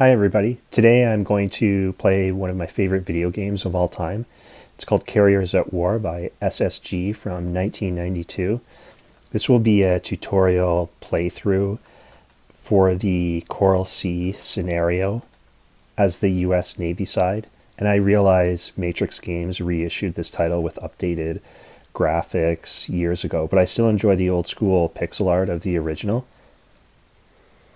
Hi everybody. Today I'm going to play one of my favorite video games of all time. It's called Carriers at War by SSG from 1992. This will be a tutorial playthrough for the Coral Sea scenario as the US Navy side. And I realize Matrix Games reissued this title with updated graphics years ago, but I still enjoy the old school pixel art of the original.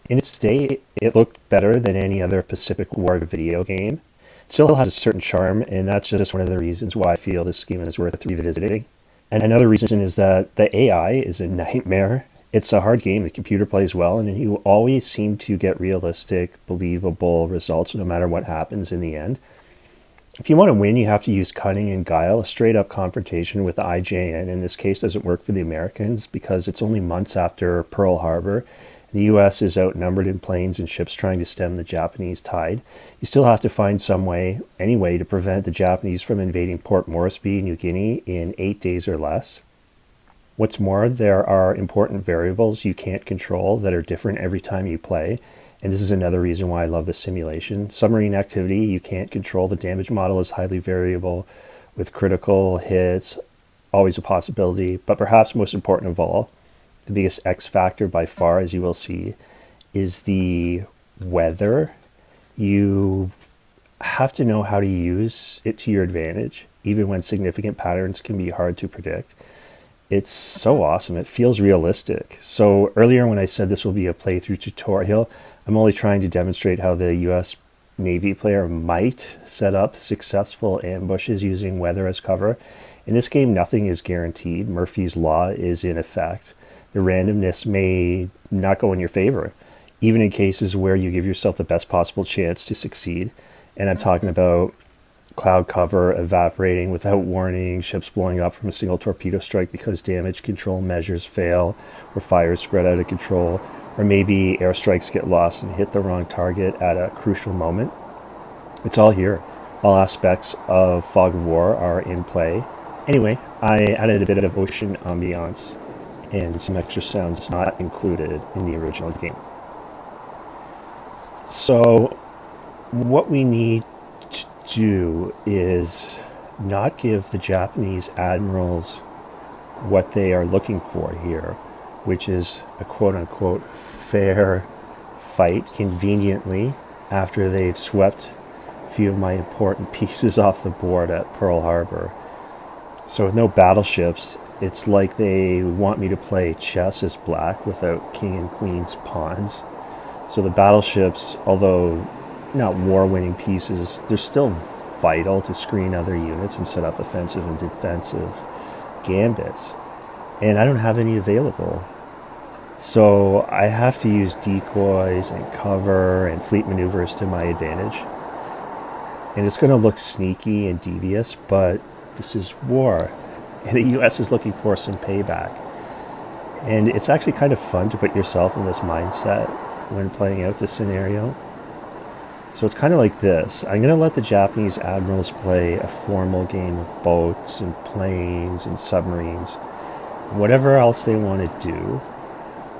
In its day, it looked better than any other Pacific War video game. It still has a certain charm, and that's just one of the reasons why I feel this game is worth revisiting. And another reason is that the AI is a nightmare. It's a hard game. The computer plays well, and you always seem to get realistic, believable results no matter what happens in the end. If you want to win, you have to use cunning and guile. A straight-up confrontation with the IJN in this case doesn't work for the Americans because it's only months after Pearl Harbor. The US is outnumbered in planes and ships trying to stem the Japanese tide. You still have to find some way, anyway, to prevent the Japanese from invading Port Moresby, New Guinea in 8 days or less. What's more, there are important variables you can't control that are different every time you play. And this is another reason why I love the simulation. Submarine activity, you can't control. The damage model is highly variable with critical hits, always a possibility. But perhaps most important of all, the biggest X factor by far, as you will see, is the weather. You have to know how to use it to your advantage, even when significant patterns can be hard to predict. It's so awesome. It feels realistic. So earlier when I said this will be a playthrough tutorial, I'm only trying to demonstrate how the US Navy player might set up successful ambushes using weather as cover. In this game, nothing is guaranteed. Murphy's Law is in effect. The randomness may not go in your favor, even in cases where you give yourself the best possible chance to succeed. And I'm talking about cloud cover evaporating without warning, ships blowing up from a single torpedo strike because damage control measures fail, or fires spread out of control, or maybe airstrikes get lost and hit the wrong target at a crucial moment. It's all here. All aspects of Fog of War are in play. Anyway, I added a bit of ocean ambiance and some extra sounds not included in the original game. So what we need to do is not give the Japanese admirals what they are looking for here, which is a quote-unquote fair fight conveniently after they've swept a few of my important pieces off the board at Pearl Harbor. So with no battleships, it's like they want me to play chess as black without king and queen's pawns. So the battleships, although not war-winning pieces, they're still vital to screen other units and set up offensive and defensive gambits. And I don't have any available. So I have to use decoys and cover and fleet maneuvers to my advantage. And it's going to look sneaky and devious, but this is war. And the US is looking for some payback. And it's actually kind of fun to put yourself in this mindset when playing out this scenario. So it's kind of like this. I'm going to let the Japanese admirals play a formal game of boats and planes and submarines, whatever else they want to do,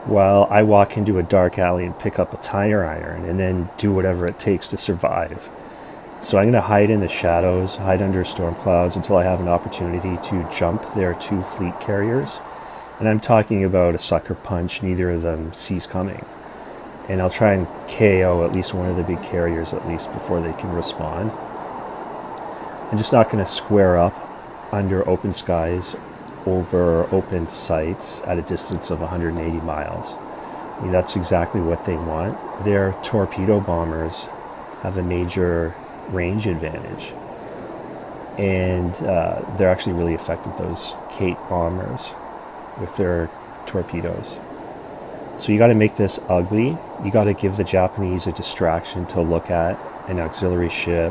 while I walk into a dark alley and pick up a tire iron and then do whatever it takes to survive. So I'm going to hide in the shadows, hide under storm clouds until I have an opportunity to jump their two fleet carriers. And I'm talking about a sucker punch neither of them sees coming. And I'll try and KO at least one of the big carriers at least before they can respond. I'm just not going to square up under open skies over open sights at a distance of 180 miles. I mean, that's exactly what they want. Their torpedo bombers have a major range advantage, and they're actually really effective, those Kate bombers with their torpedoes. So you got to make this ugly. You got to give the Japanese a distraction to look at, an auxiliary ship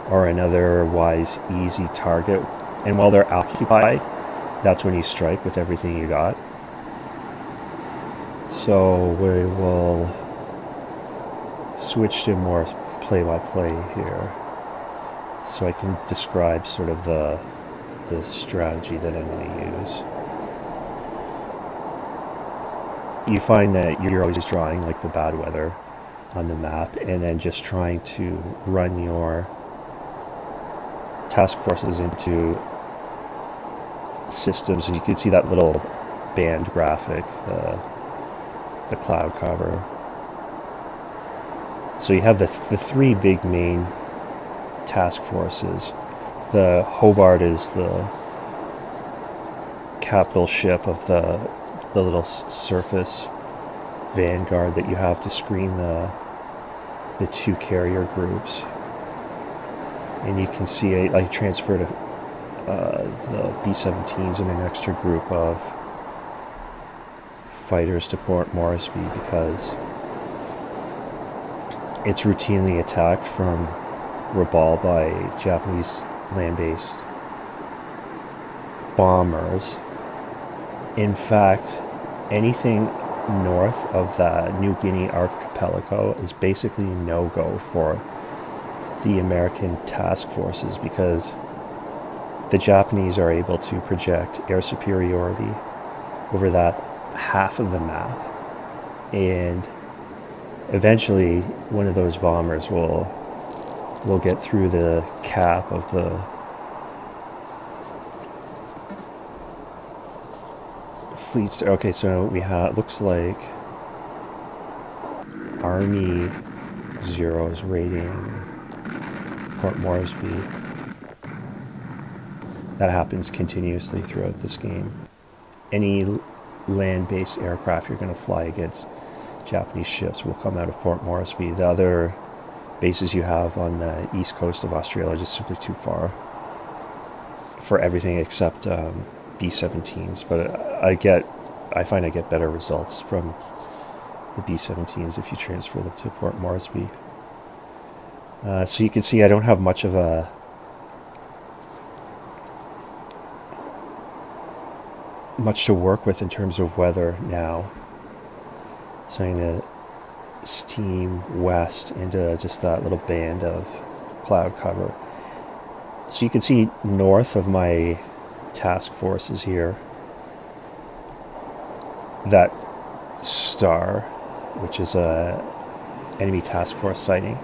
or an otherwise easy target, and while they're occupied, that's when you strike with everything you got. So we will switch to more play-by-play here, so I can describe sort of the strategy that I'm going to use. You find that you're always drawing like the bad weather on the map, and then just trying to run your task forces into systems. And you can see that little band graphic, the cloud cover. So you have the three big main task forces. The Hobart is the capital ship of the little surface vanguard that you have to screen the two carrier groups. And you can see I transferred the B-17s and an extra group of fighters to Port Moresby because it's routinely attacked from Rabaul by Japanese land-based bombers. In fact, anything north of the New Guinea archipelago is basically no-go for the American task forces because the Japanese are able to project air superiority over that half of the map, and eventually one of those bombers will get through the cap of the fleets. Okay, so we have, looks like Army Zero is raiding Port Moresby. That happens continuously throughout this game. Any land-based aircraft you're going to fly against Japanese ships will come out of Port Moresby. The other bases you have on the east coast of Australia are just simply too far for everything except B-17s. But I find I get better results from the B-17s if you transfer them to Port Moresby. So you can see I don't have much of a much to work with in terms of weather now. So I'm going to steam west into just that little band of cloud cover. So you can see north of my task forces here, that star, which is a enemy task force sighting.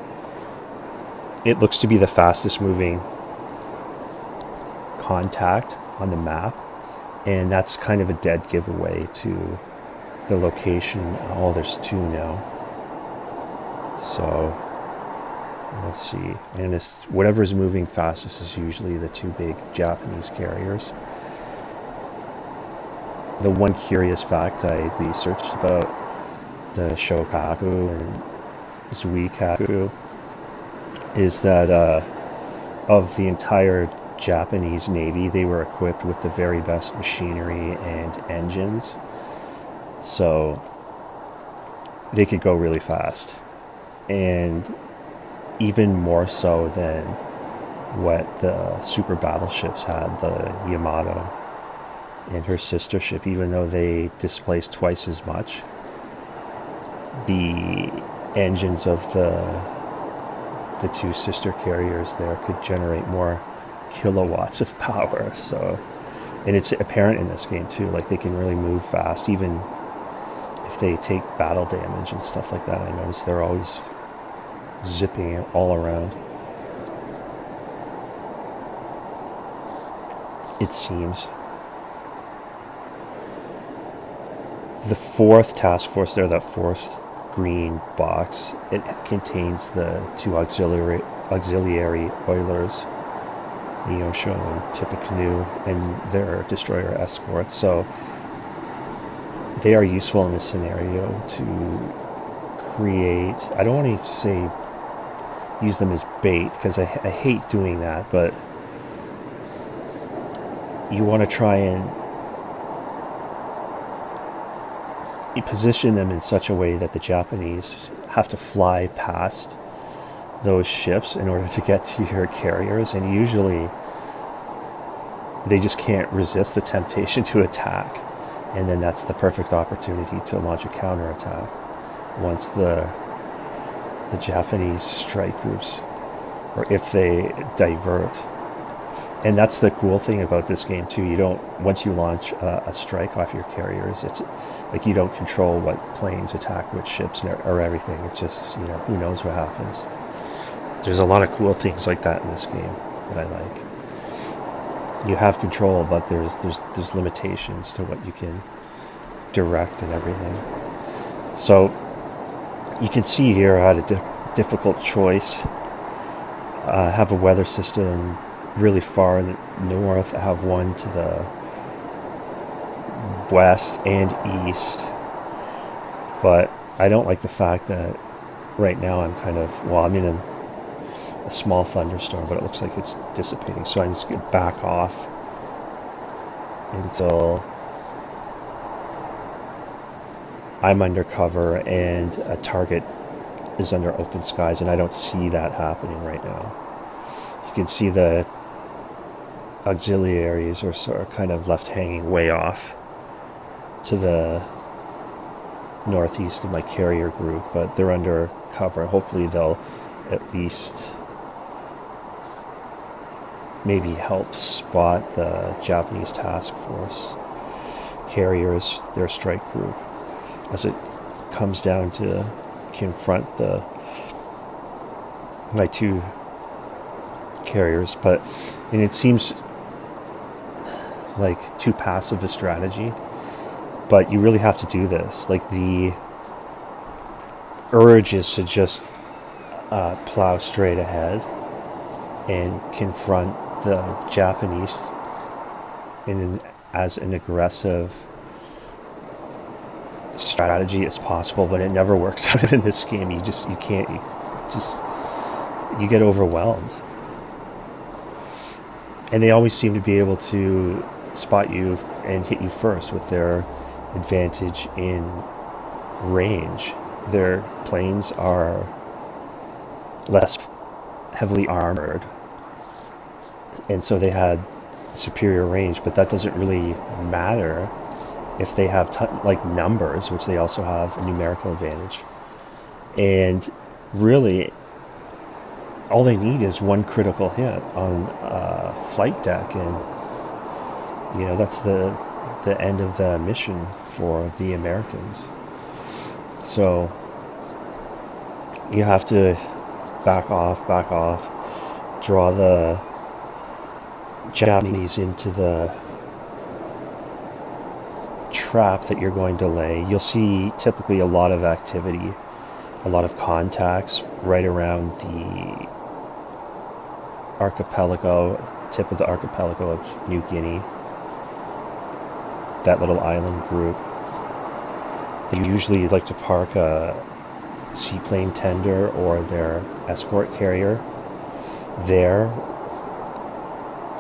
It looks to be the fastest moving contact on the map, and that's kind of a dead giveaway to the location. Oh, there's two now. So let's see. And it's whatever's moving fastest is usually the two big Japanese carriers. The one curious fact I researched about the Shokaku and Zuikaku is that of the entire Japanese Navy, they were equipped with the very best machinery and engines. So they could go really fast. And even more so than what the super battleships had, the Yamato and her sister ship, even though they displaced twice as much. The engines of the two sister carriers there could generate more kilowatts of power. So, and it's apparent in this game too, like they can really move fast, even if they take battle damage and stuff like that. I notice they're always zipping all around, it seems. The fourth task force there, that fourth green box, it contains the two auxiliary oilers, the Yosho and Tippecanoe, and their destroyer escorts. So they are useful in this scenario to create, I don't want to say use them as bait, because I hate doing that, but you want to try and you position them in such a way that the Japanese have to fly past those ships in order to get to your carriers, and usually they just can't resist the temptation to attack, and then that's the perfect opportunity to launch a counterattack once the Japanese strike groups, or if they divert. And that's the cool thing about this game too. You don't, once you launch a strike off your carriers, it's like you don't control what planes attack which ships or everything. It's just, you know, who knows what happens. There's a lot of cool things like that in this game that I like. You have control, but there's limitations to what you can direct and everything. So you can see here I had a difficult choice. Have a weather system really far in the north. I have one to the west and east, but I don't like the fact that right now I'm kind of, well, I'm in a small thunderstorm, but it looks like it's dissipating, so I'm just going to back off until I'm under cover and a target is under open skies, and I don't see that happening right now. You can see the auxiliaries are sort of kind of left hanging way off to the northeast of my carrier group, but they're under cover. Hopefully they'll at least maybe help spot the Japanese task force carriers, their strike group, as it comes down to confront my two carriers. But and it seems like too passive a strategy, but you really have to do this. Like, the urge is to just plow straight ahead and confront the Japanese as an aggressive strategy as possible, but it never works out in this game. You get overwhelmed. And they always seem to be able to spot you and hit you first with their advantage in range. Their planes are less heavily armored, and so they had superior range, but that doesn't really matter if they have numbers, which they also have a numerical advantage. And really, all they need is one critical hit on flight deck, and you know, that's the end of the mission for the Americans. So you have to back off, draw the Japanese into the trap that you're going to lay. You'll see typically a lot of activity, a lot of contacts right around the archipelago, tip of the archipelago of New Guinea, that little island group. They usually like to park a seaplane tender or their escort carrier there,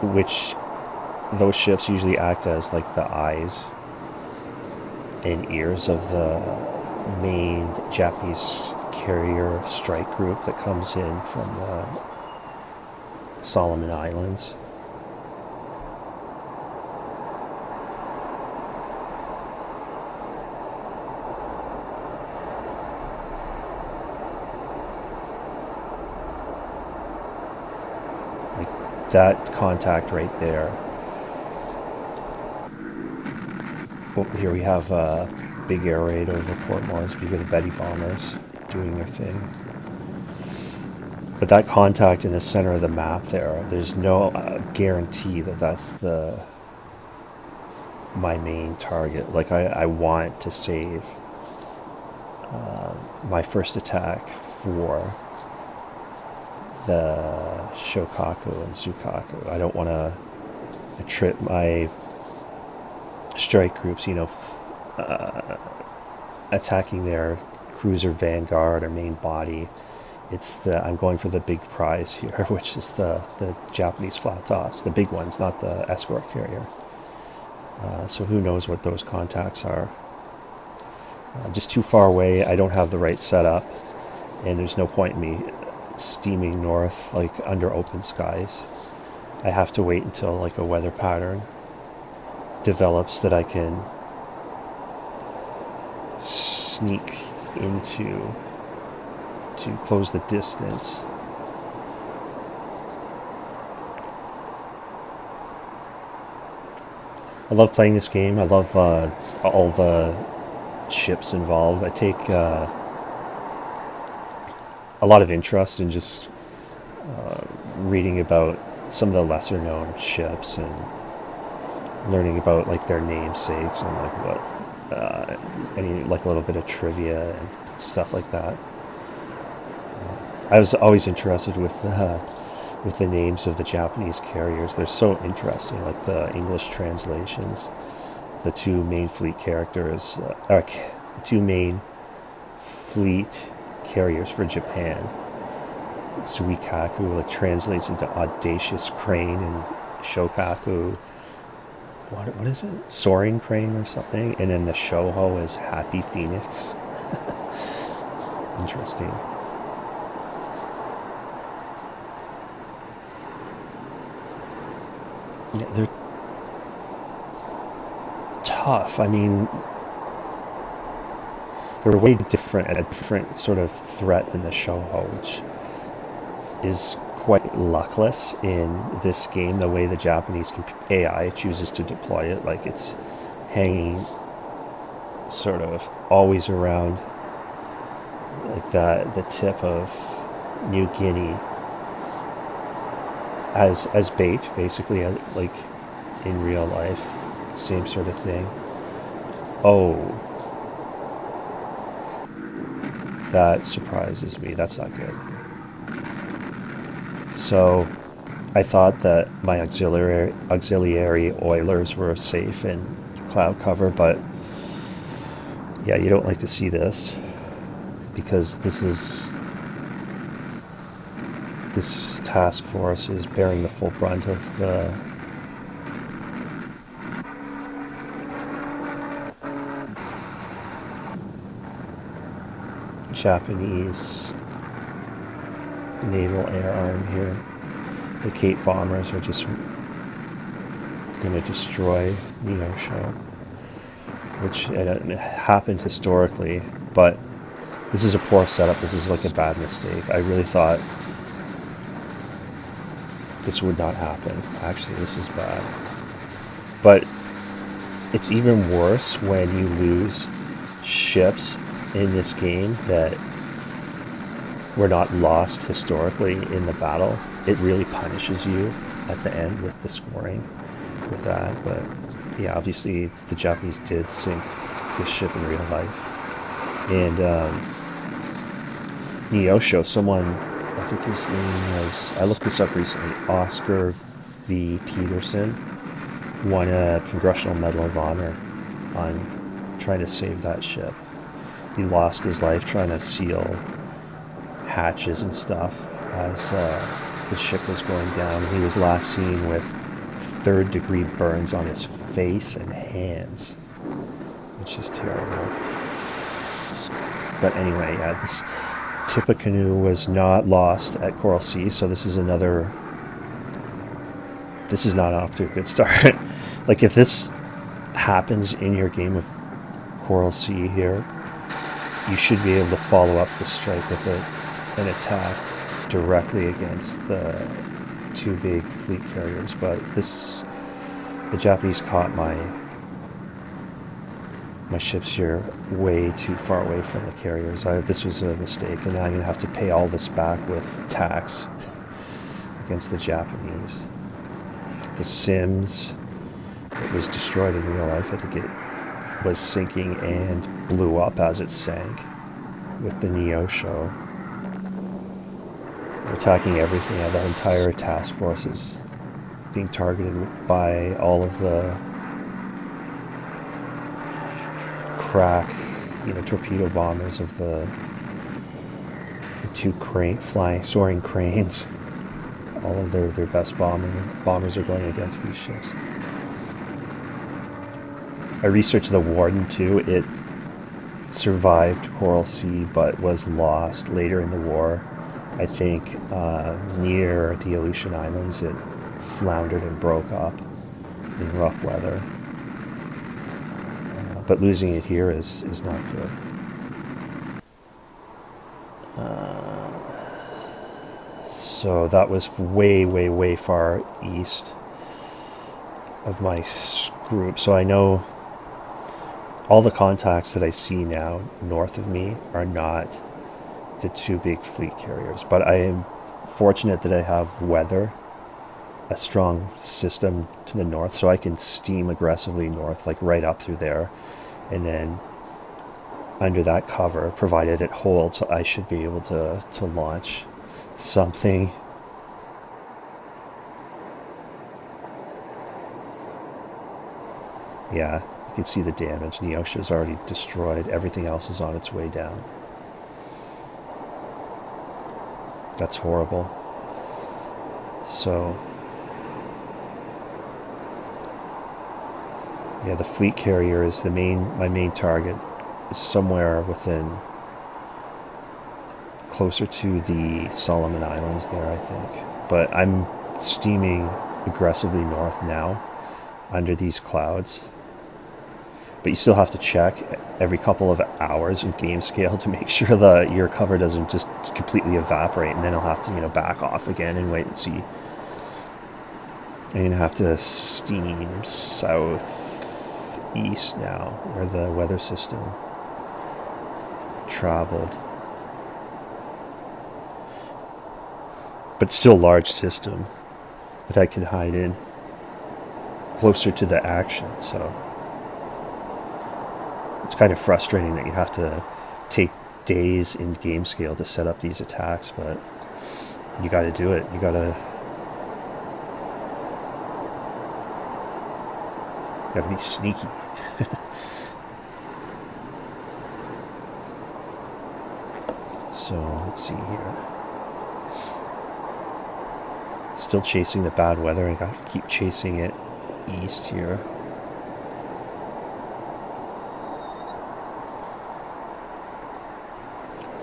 which those ships usually act as like the eyes and ears of the main Japanese carrier strike group that comes in from the Solomon Islands. Like that contact right there. Well, here we have a big air raid over Port Moresby. You get the Betty bombers doing their thing. But that contact in the center of the map there's no guarantee that that's my main target. Like, I want to save my first attack for the Shokaku and Tsukaku. I don't want to trip my strike groups, attacking their cruiser vanguard or main body. I'm going for the big prize here, which is the Japanese flat tops, the big ones, not the escort carrier. So who knows what those contacts are. Just too far away, I don't have the right setup, and there's no point in me steaming north, like under open skies. I have to wait until like a weather pattern develops that I can sneak into to close the distance. I love playing this game. I love all the ships involved. I take a lot of interest in just reading about some of the lesser known ships and learning about like their namesakes and like what any like a little bit of trivia and stuff like that. I was always interested with the names of the Japanese carriers. They're so interesting, like the English translations. The two main fleet characters, the two main fleet carriers for Japan. Suikaku like translates into audacious crane, and Shokaku, what is it? Soaring crane or something. And then the Shoho is happy phoenix. Interesting. Yeah, they're tough. I mean, they're way different, a different sort of threat than the Shoho, which is quite luckless in this game, the way the Japanese AI chooses to deploy it. Like it's hanging sort of always around like the tip of New Guinea as bait, basically, like in real life, same sort of thing. Oh, that surprises me. That's not good. So I thought that my auxiliary oilers were safe in cloud cover, but yeah, you don't like to see this, because this task force is bearing the full brunt of the Japanese naval air arm here. The Cape bombers are just going to destroy Neosho, which happened historically, but this is a poor setup. This is like a bad mistake. I really thought this would not happen. Actually, this is bad. But it's even worse when you lose ships in this game that were not lost historically in the battle. It really punishes you at the end with the scoring with that. But yeah, obviously the Japanese did sink this ship in real life. And Neosho, someone, I think his name was, I looked this up recently, Oscar V. Peterson, won a Congressional Medal of Honor on trying to save that ship. He lost his life trying to seal hatches and stuff as the ship was going down. He was last seen with third-degree burns on his face and hands, which is terrible. But anyway, yeah, this Tippecanoe was not lost at Coral Sea, so this is not off to a good start. Like if this happens in your game of Coral Sea here, you should be able to follow up the strike with an attack directly against the two big fleet carriers. But the Japanese caught my ships here way too far away from the carriers. This was a mistake, and now I'm going to have to pay all this back with tax against the Japanese. The Sims, it was destroyed in real life. I think it was sinking and blew up as it sank with the Neosho. They're attacking everything. The entire task force is being targeted by all of the crack, torpedo bombers of the two soaring cranes. All of their best bombers are going against these ships. I researched the Warden too. It survived Coral Sea but was lost later in the war. I think near the Aleutian Islands it floundered and broke up in rough weather. But losing it here is not good. So that was way, way, way far east of my group. So I know all the contacts that I see now north of me are not the two big fleet carriers, but I am fortunate that I have weather, a strong system to the north, so I can steam aggressively north, like right up through there, and then under that cover, provided it holds, I should be able to launch something. Yeah, you can see the damage. Neosha's already destroyed. Everything else is on its way down. That's horrible. So, yeah, the fleet carrier is my main target. Is somewhere within, closer to the Solomon Islands there, I think. But I'm steaming aggressively north now under these clouds. But you still have to check every couple of hours in game scale to make sure your cover doesn't just completely evaporate, and then I'll have to back off again and wait and see. I'm gonna have to steam southeast now, where the weather system traveled. But still a large system that I can hide in closer to the action, so it's kind of frustrating that you have to take days in game scale to set up these attacks, but you got to do it. You got to be sneaky. So let's see here. Still chasing the bad weather. I got to keep chasing it east here.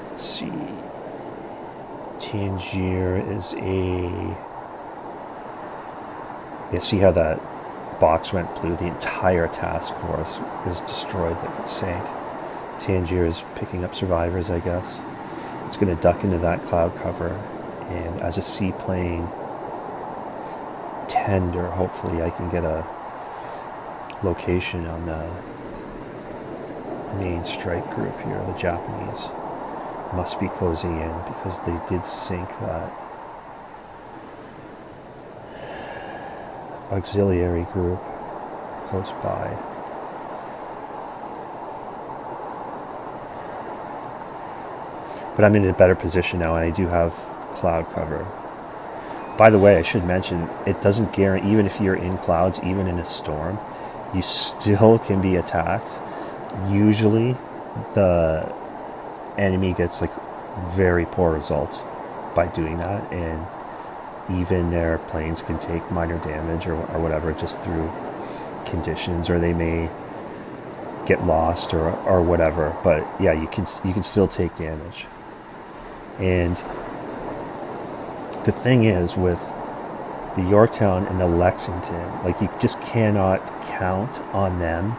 Let's see. Tangier is a... Yeah, see how that box went blue? The entire task force was destroyed, like it sank. Tangier is picking up survivors, I guess. It's going to duck into that cloud cover, and as a seaplane tender, hopefully I can get a location on the main strike group here. The Japanese must be closing in because they did sink that auxiliary group close by. But I'm in a better position now, and I do have cloud cover. By the way, I should mention, it doesn't guarantee, even if you're in clouds, even in a storm, you still can be attacked. Usually, the enemy gets like very poor results by doing that, and even their planes can take minor damage or whatever just through conditions, or they may get lost or whatever. But yeah, you can still take damage. And the thing is, with the Yorktown and the Lexington, like, you just cannot count on them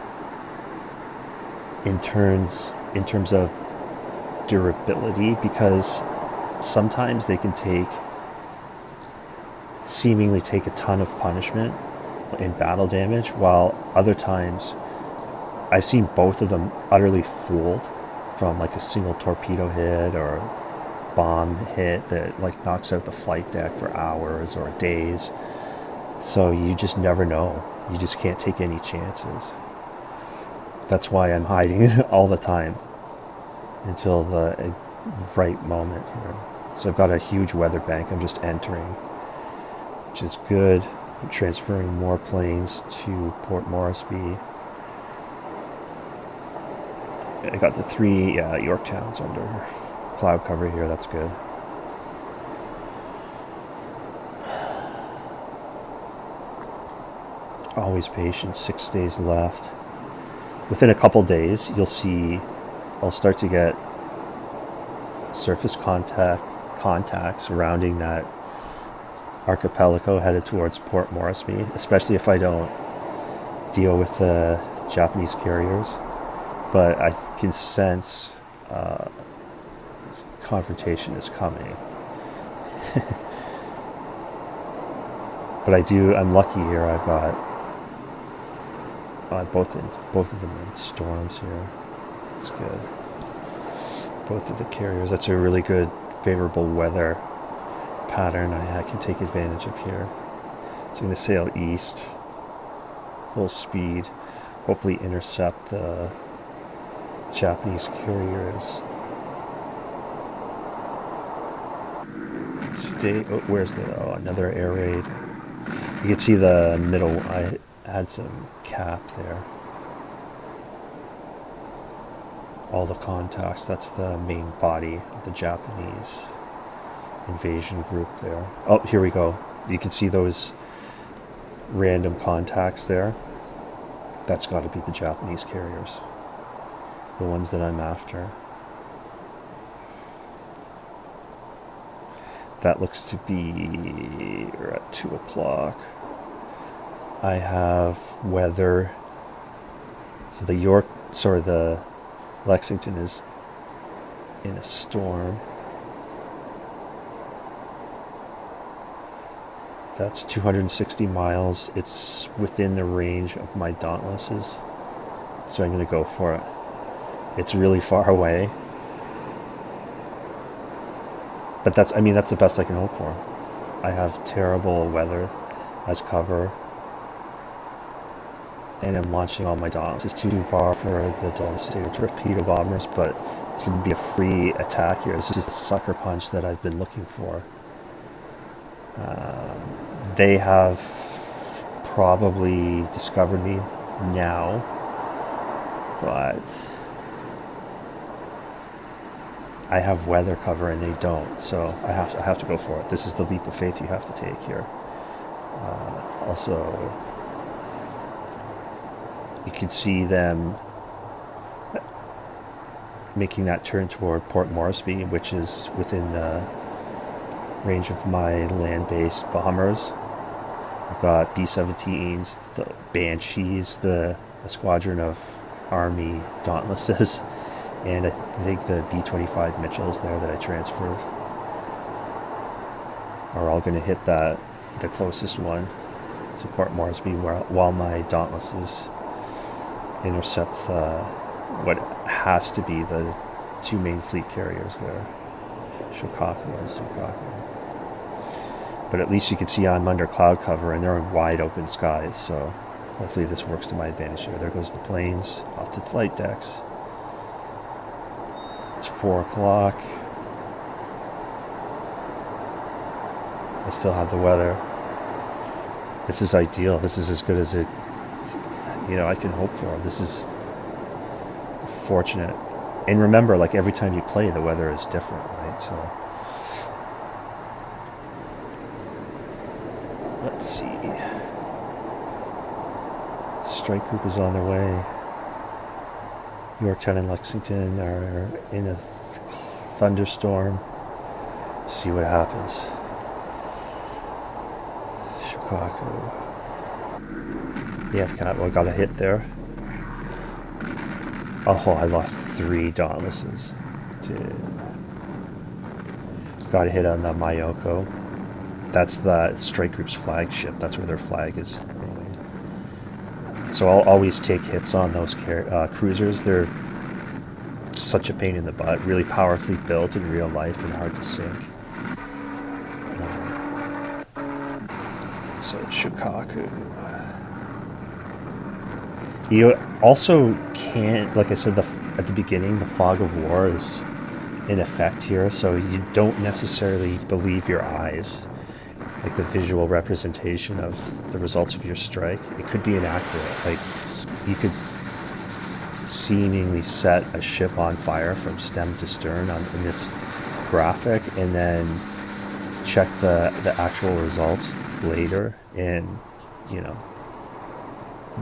in terms of durability, because sometimes they can seemingly take a ton of punishment in battle damage, while other times I've seen both of them utterly fooled from like a single torpedo hit or bomb hit that like knocks out the flight deck for hours or days. So you just never know. You just can't take any chances. That's why I'm hiding all the time until the right moment here. So I've got a huge weather bank I'm just entering, which is good. I'm transferring more planes to Port Moresby. I got the 3 Yorktowns under cloud cover here. That's good. Always patient. 6 days left. Within a couple days, you'll see I'll start to get surface contacts surrounding that archipelago headed towards Port Moresby, especially if I don't deal with the Japanese carriers. But I can sense confrontation is coming. But I'm lucky here. I've got both of them in storms here. It's good. Both of the carriers. That's a really good, favorable weather pattern I can take advantage of here. It's going to sail east, full speed, hopefully intercept the Japanese carriers. Where's another air raid? You can see the middle. I had some cap there. All the contacts. That's the main body of the Japanese invasion group there. Oh, here we go. You can see those random contacts there. That's got to be the Japanese carriers. The ones that I'm after. That looks to be, we're at 2 o'clock. I have weather. So the Lexington is in a storm. That's 260 miles. It's within the range of my Dauntlesses. So I'm going to go for it. It's really far away. But that's the best I can hope for. I have terrible weather as cover. And I'm launching all my Dauntlesses. It's too far for the Devastator torpedo bombers, but it's going to be a free attack here. This is the sucker punch that I've been looking for. They have probably discovered me now, but I have weather cover and they don't, so I have to go for it. This is the leap of faith you have to take here. Also, you can see them making that turn toward Port Moresby, which is within the range of my land-based bombers. I've got B-17s, the Banshees, the squadron of Army Dauntlesses, and I think the B-25 Mitchells there that I transferred are all going to hit the closest one to Port Moresby, while my Dauntlesses intercept what has to be the 2 main fleet carriers there, Shokaku and Sukaku. But at least you can see I'm under cloud cover and they're in wide open skies, so hopefully this works to my advantage here. There goes the planes off the flight decks. It's 4 o'clock. I still have the weather. This is ideal. This is as good as I can hope for. This is fortunate. And remember, like every time you play, the weather is different, right? So let's see. Strike group is on their way. Yorktown and Lexington are in a thunderstorm. See what happens. Chicago. I got a hit there. Oh, I lost 3 Dauntlesses. Got a hit on the Mayoko. That's the strike group's flagship. That's where their flag is going. So I'll always take hits on those cruisers. They're such a pain in the butt. Really powerfully built in real life and hard to sink. So Shokaku. You also can't, like I said at the beginning, the fog of war is in effect here, so you don't necessarily believe your eyes. Like the visual representation of the results of your strike, it could be inaccurate. Like you could seemingly set a ship on fire from stem to stern in this graphic, and then check the actual results later, and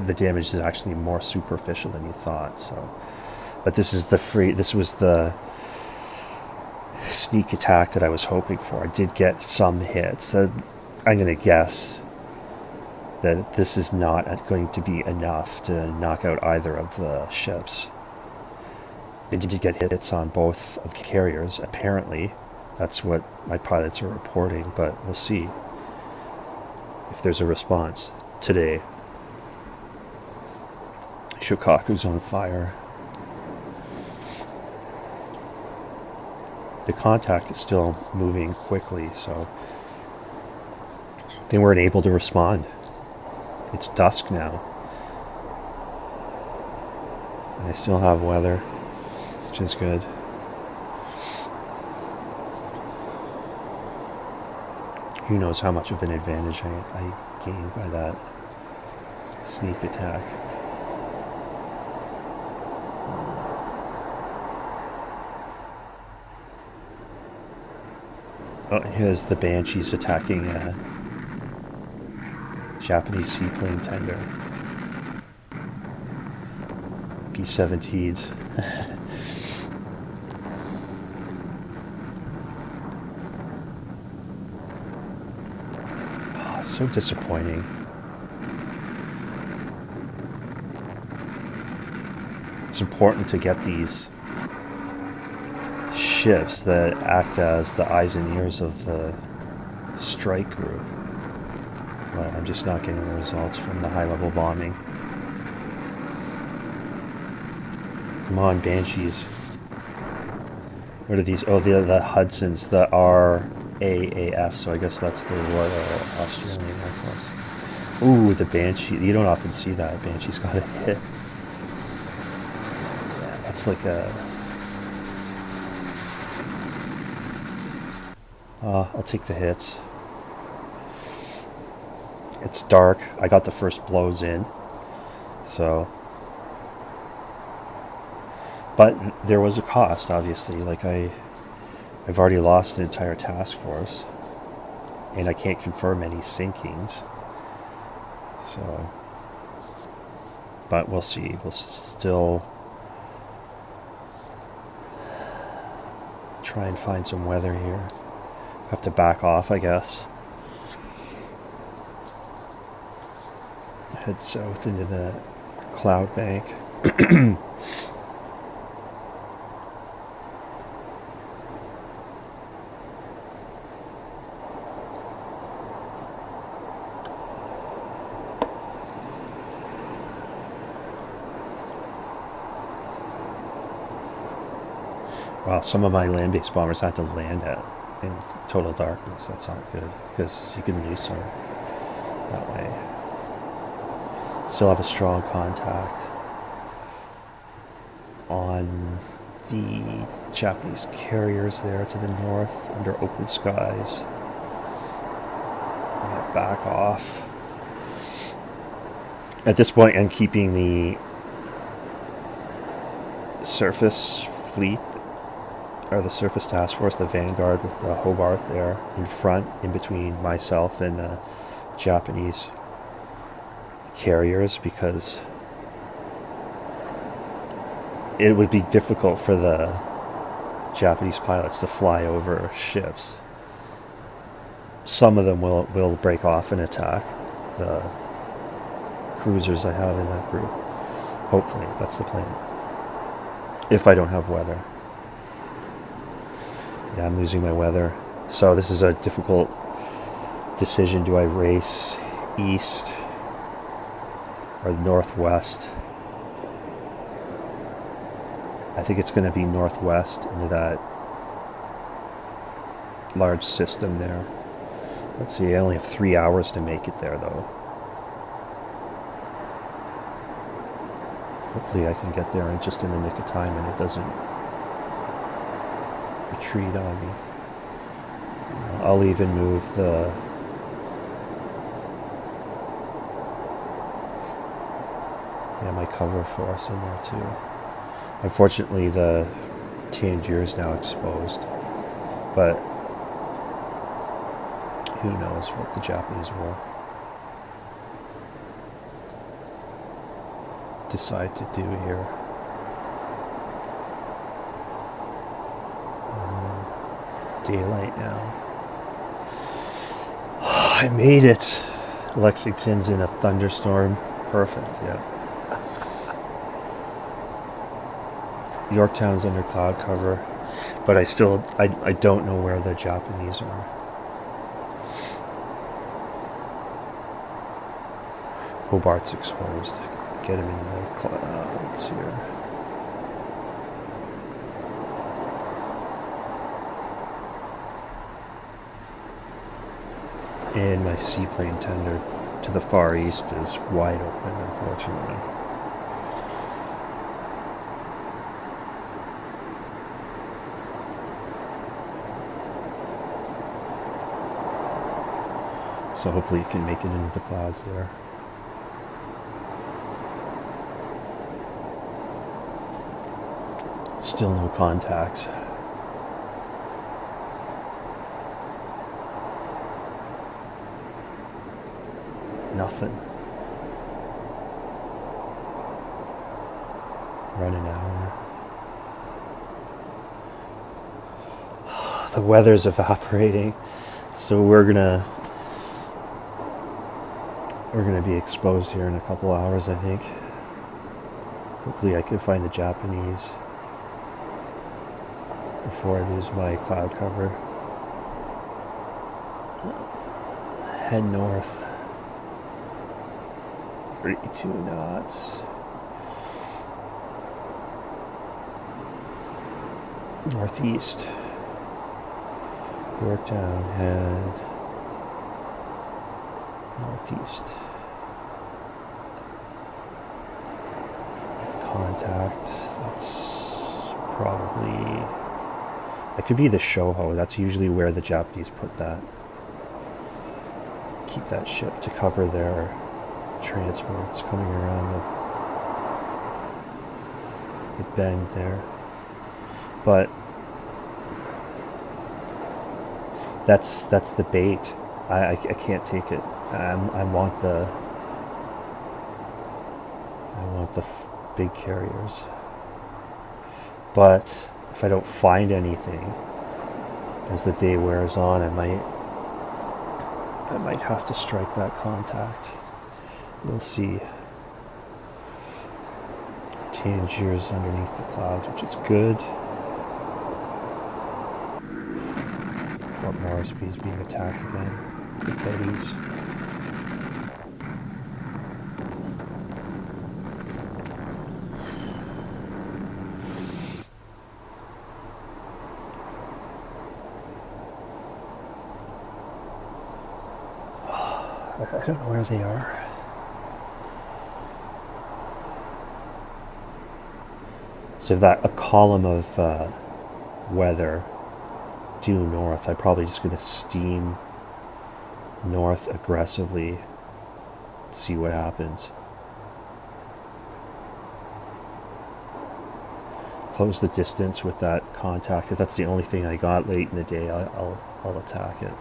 the damage is actually more superficial than you thought. So, but this was the sneak attack that I was hoping for. I did get some hits. I'm going to guess that this is not going to be enough to knock out either of the ships. I did get hits on both of the carriers, apparently. That's what my pilots are reporting, but we'll see if there's a response today. Shikoku's on fire. The contact is still moving quickly, so they weren't able to respond. It's dusk now. And I still have weather, which is good. Who knows how much of an advantage I gained by that sneak attack. Oh, here's the Banshees attacking a Japanese seaplane tender. B-17s. Oh, so disappointing. It's important to get these ships that act as the eyes and ears of the strike group. But I'm just not getting the results from the high-level bombing. Come on, Banshees. What are these? Oh, the Hudsons, the RAAF, so I guess that's the Royal Australian Air Force. Ooh, the Banshee. You don't often see that. Banshee's got a hit. Yeah, that's like a... I'll take the hits. It's dark. I got the first blows in. So... But there was a cost, obviously. Like, I've already lost an entire task force. And I can't confirm any sinkings. So... But we'll see. We'll still... try and find some weather here. Have to back off, I guess. Head south into the cloud bank. Wow, some of my land-based bombers had to land in total darkness. That's not good, because you can lose some that way. Still have a strong contact on the Japanese carriers there to the north under open skies. Back off. At this point, I'm keeping the surface fleet, or the surface task force, the Vanguard with the Hobart there in front, in between myself and the Japanese carriers, because it would be difficult for the Japanese pilots to fly over ships. Some of them will break off and attack the cruisers I have in that group. Hopefully, that's the plan. If I don't have weather. Yeah, I'm losing my weather. So this is a difficult decision. Do I race east or northwest? I think it's going to be northwest into that large system there. Let's see, I only have 3 hours to make it there, though. Hopefully I can get there just in the nick of time and it doesn't retreat on me. I'll even move the my cover force in there too. Unfortunately, the Tangier is now exposed, but who knows what the Japanese will decide to do here. Daylight now. I made it. Lexington's in a thunderstorm. Perfect, yeah. Yorktown's under cloud cover, but I don't know where the Japanese are. Hobart's exposed. get him in the clouds here. And my seaplane tender to the far east is wide open, unfortunately. So hopefully you can make it into the clouds there. Still no contacts. Nothing. Run an hour. The weather's evaporating, so we're gonna be exposed here in a couple hours, I think. Hopefully I can find the Japanese before I lose my cloud cover. Head north. 32 knots. Northeast. Yorktown, head northeast. Contact. That's probably... That could be the Shoho. That's usually where the Japanese put that. Keep that ship to cover their transports coming around the bend there. But that's the bait. I can't take it. I want the big carriers. But if I don't find anything as the day wears on, I might have to strike that contact. We'll see. Tangiers underneath the clouds, which is good. Port Moresby is being attacked again. The Betties. I don't know where they are. So that a column of weather due north, I'm probably just going to steam north aggressively, see what happens. Close the distance with that contact. If that's the only thing I got late in the day, I'll attack it.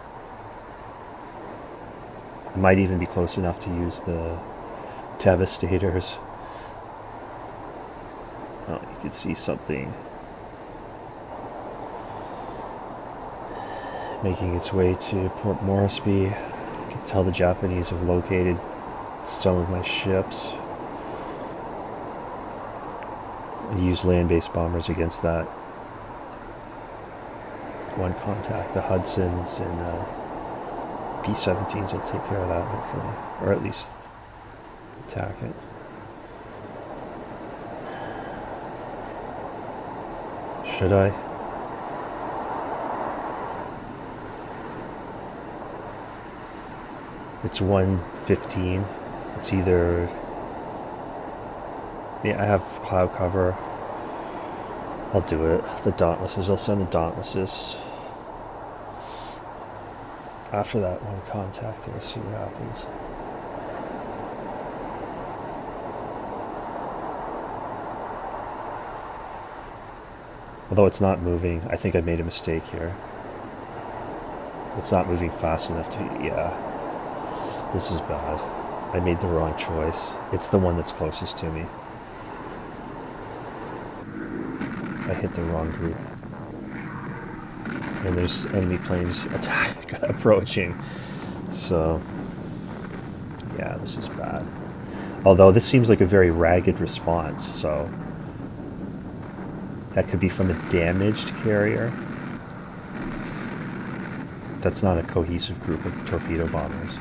I might even be close enough to use the Devastators. Oh, you can see something making its way to Port Moresby. You can tell the Japanese have located some of my ships. I use land-based bombers against that. One contact, the Hudsons and P-17s will take care of that, hopefully. Or at least attack it. Should I? It's 1:15. It's either... Yeah, I have cloud cover. I'll do it. The Dauntlesses. I'll send the Dauntlesses. After that one contact, I'll see what happens. Although it's not moving, I think I made a mistake here. It's not moving fast enough to... Yeah. This is bad. I made the wrong choice. It's the one that's closest to me. I hit the wrong group. And there's enemy planes approaching. So, yeah, this is bad. Although this seems like a very ragged response, so that could be from a damaged carrier. That's not a cohesive group of torpedo bombers.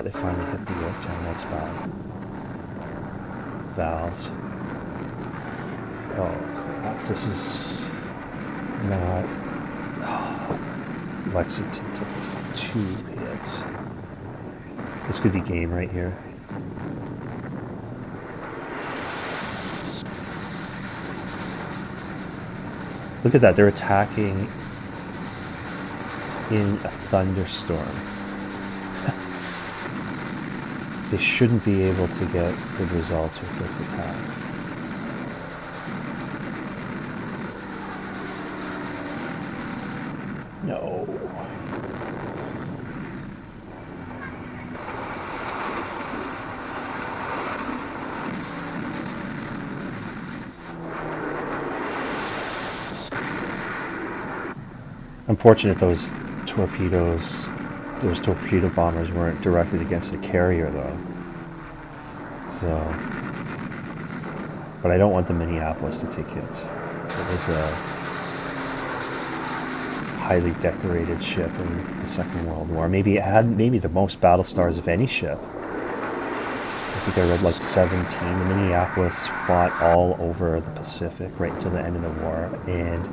they finally hit the Yorktown. That's bad. Valves. Oh crap, this is not... Oh, Lexington took 2 hits. This could be game right here. Look at that, they're attacking in a thunderstorm. They shouldn't be able to get good results with this attack. No. Unfortunate those torpedo bombers weren't directed against a carrier though. So, but I don't want the Minneapolis to take hits. It was a highly decorated ship in the Second World War. Maybe it had the most battle stars of any ship. I think I read like 17. The Minneapolis fought all over the Pacific right until the end of the war, and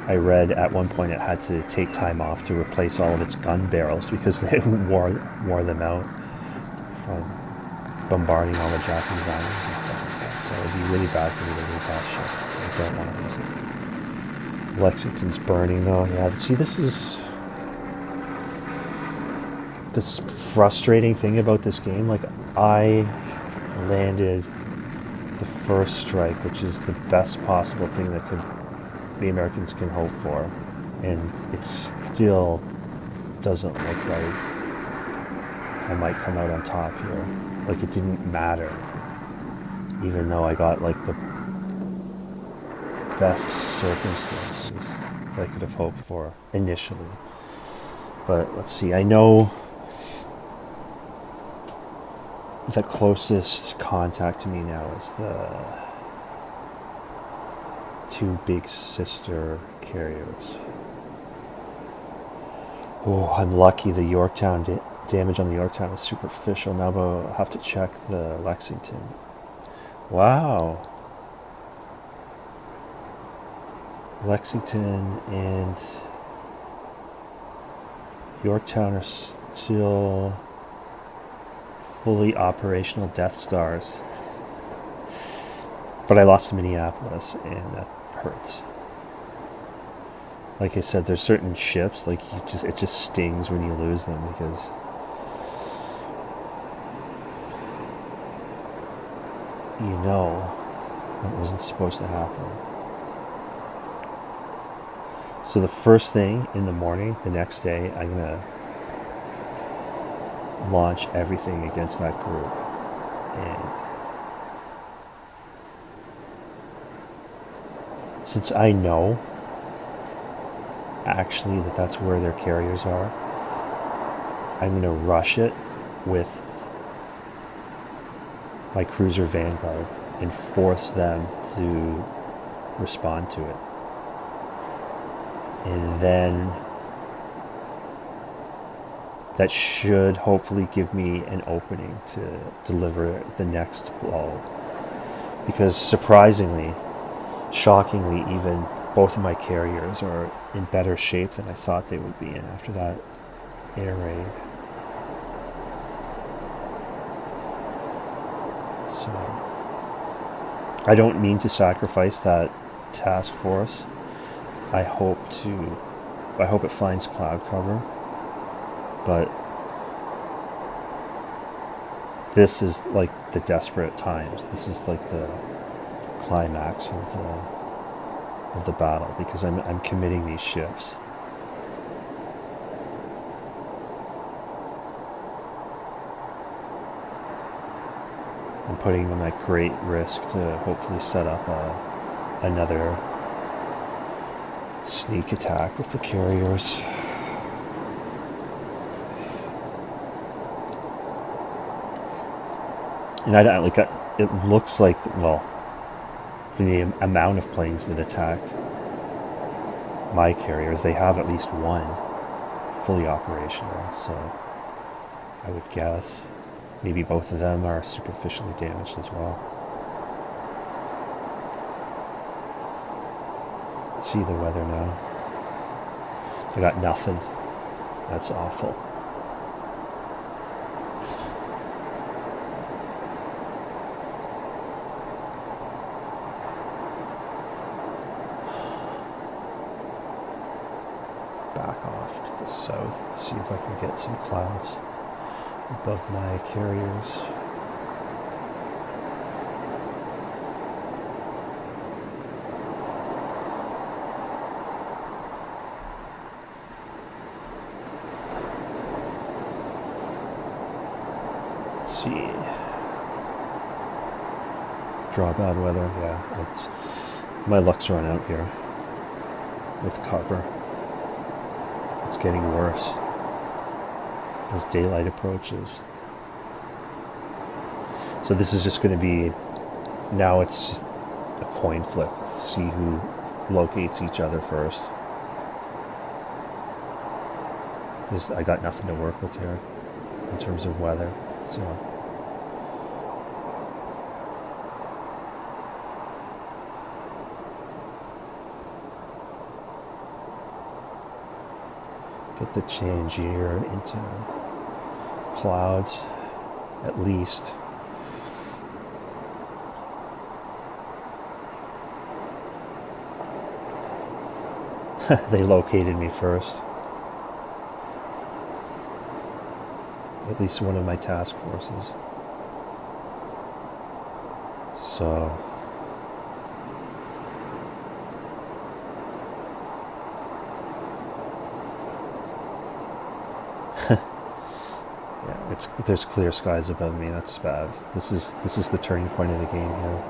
I read at one point it had to take time off to replace all of its gun barrels because they wore them out from bombarding all the Japanese islands and stuff like that. So it would be really bad for me to lose that ship. I don't want to lose it. Lexington's burning though. Yeah, see, this frustrating thing about this game. Like, I landed the first strike, which is the best possible thing that the Americans can hope for, and it still doesn't look like I might come out on top here. Like, it didn't matter, even though I got like the best circumstances that I could have hoped for initially. But let's see, I know the closest contact to me now is the 2 big sister carriers. Oh, I'm lucky the Yorktown damage on the Yorktown is superficial. Now I'll have to check the Lexington. Wow. Lexington and Yorktown are still fully operational Death Stars. But I lost to Minneapolis, and that hurts. Like I said, there's certain ships, like it just stings when you lose them, because you know it wasn't supposed to happen. So the first thing in the morning, the next day, I'm gonna launch everything against that group, and since I know actually that's where their carriers are, I'm going to rush it with my cruiser Vanguard and force them to respond to it. And then that should hopefully give me an opening to deliver the next blow. Because surprisingly, shockingly, even both of my carriers are in better shape than I thought they would be in after that air raid. So I don't mean to sacrifice that task force. I hope it finds cloud cover, but this is like the desperate times. This is like the climax of the battle, because I'm committing these ships. I'm putting them at great risk to hopefully set up another sneak attack with the carriers. And it looks like, well, for the amount of planes that attacked my carriers, they have at least one fully operational. So I would guess. Maybe both of them are superficially damaged as well. See the weather now. I got nothing. That's awful. Back off to the south, see if I can get some clouds above my carriers. Let's see. Draw bad weather, yeah. My luck's run out here with cover. It's getting worse as daylight approaches. So this is just going to be, now it's just a coin flip. See who locates each other first. I got nothing to work with here in terms of weather. So get the change here into clouds at least. They located me first. At least one of my task forces. So yeah, there's clear skies above me. That's bad. This is the turning point of the game here.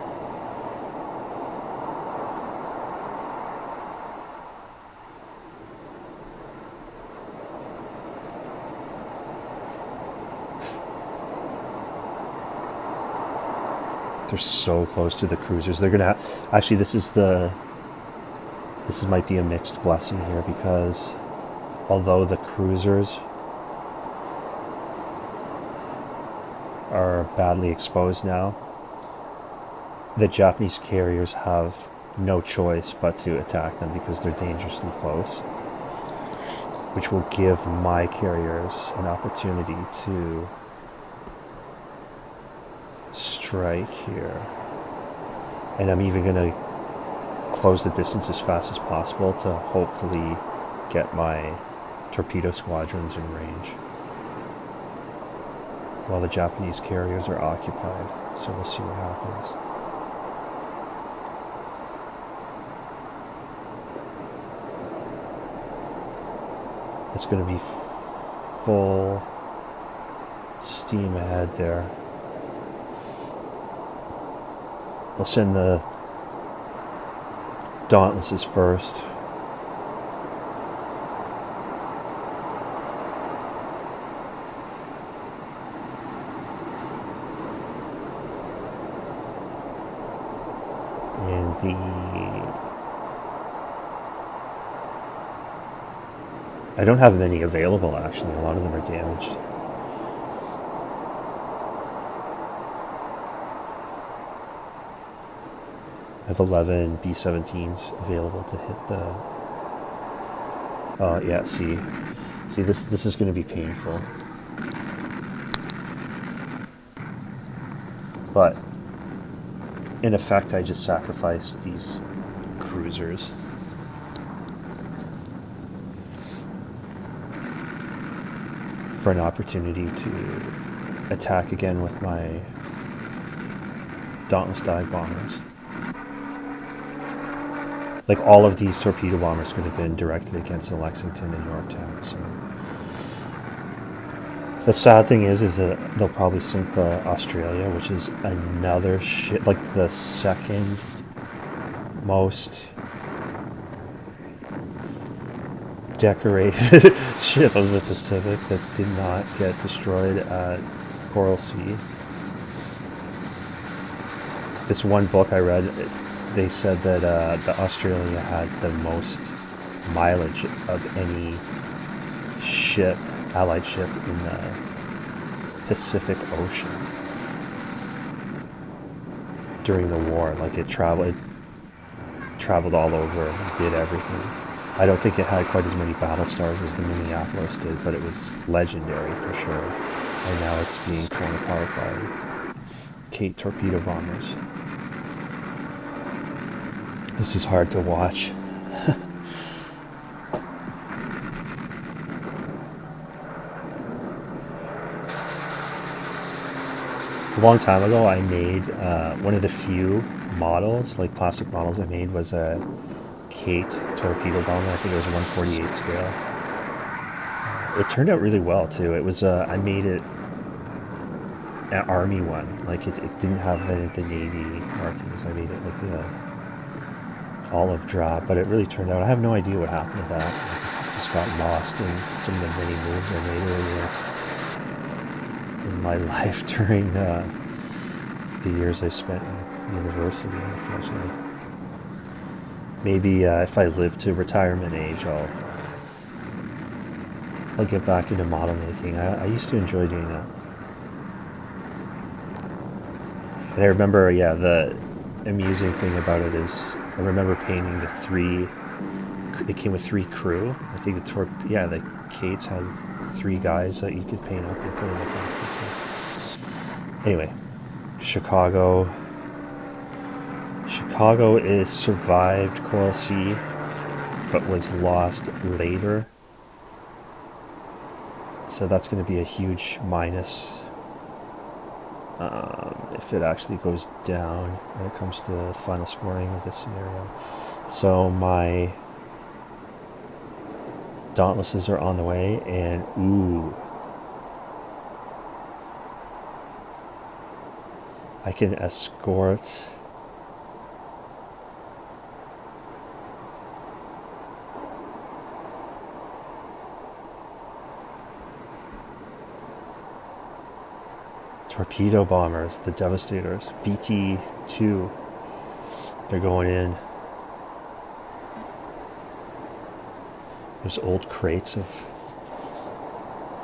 They're so close to the cruisers. They're gonna actually. This might be a mixed blessing here, because although the cruisers are badly exposed now, the Japanese carriers have no choice but to attack them because they're dangerously close, which will give my carriers an opportunity to strike here. And I'm even going to close the distance as fast as possible to hopefully get my torpedo squadrons in range while the Japanese carriers are occupied. So we'll see what happens. It's going to be full steam ahead there. I'll send the Dauntlesses first. And I don't have many available, actually. A lot of them are damaged. I have 11 B-17s available to hit the... yeah, see, this is going to be painful. But, in effect, I just sacrificed these cruisers. For an opportunity to attack again with my Dauntless dive bombers. Like, all of these torpedo bombers could have been directed against the Lexington and Yorktown. So the sad thing is that they'll probably sink the Australia, which is another shit, like the second most decorated ship of the Pacific that did not get destroyed at Coral Sea. This one book I read, they said that the Australia had the most mileage of any ship, Allied ship, in the Pacific Ocean during the war. Like it traveled all over, did everything. I don't think it had quite as many battle stars as the Minneapolis did, but it was legendary for sure. And now it's being torn apart by Kate torpedo bombers. This is hard to watch. A long time ago, I made one of the few models, like plastic models I made, was a Kate torpedo bomber. I think it was 1/48 scale. It turned out really well too. It was I made it an Army one. Like it didn't have the Navy markings. I made it like a olive drab, but it really turned out. I have no idea what happened to that. Like, it just got lost in some of the many moves I made earlier in my life during the years I spent in university, unfortunately. Maybe if I live to retirement age, I'll get back into model making. I used to enjoy doing that. And I remember, yeah, the amusing thing about it is I remember painting the three. It came with 3 crew. I think the Kates had 3 guys that you could paint up and put in the cockpit. Anyway, Chicago. Chicago is survived Coral Sea, but was lost later. So that's going to be a huge minus if it actually goes down when it comes to the final scoring of this scenario. So my Dauntlesses are on the way, and ooh, I can escort torpedo bombers, the Devastators, VT2. They're going in. There's old crates of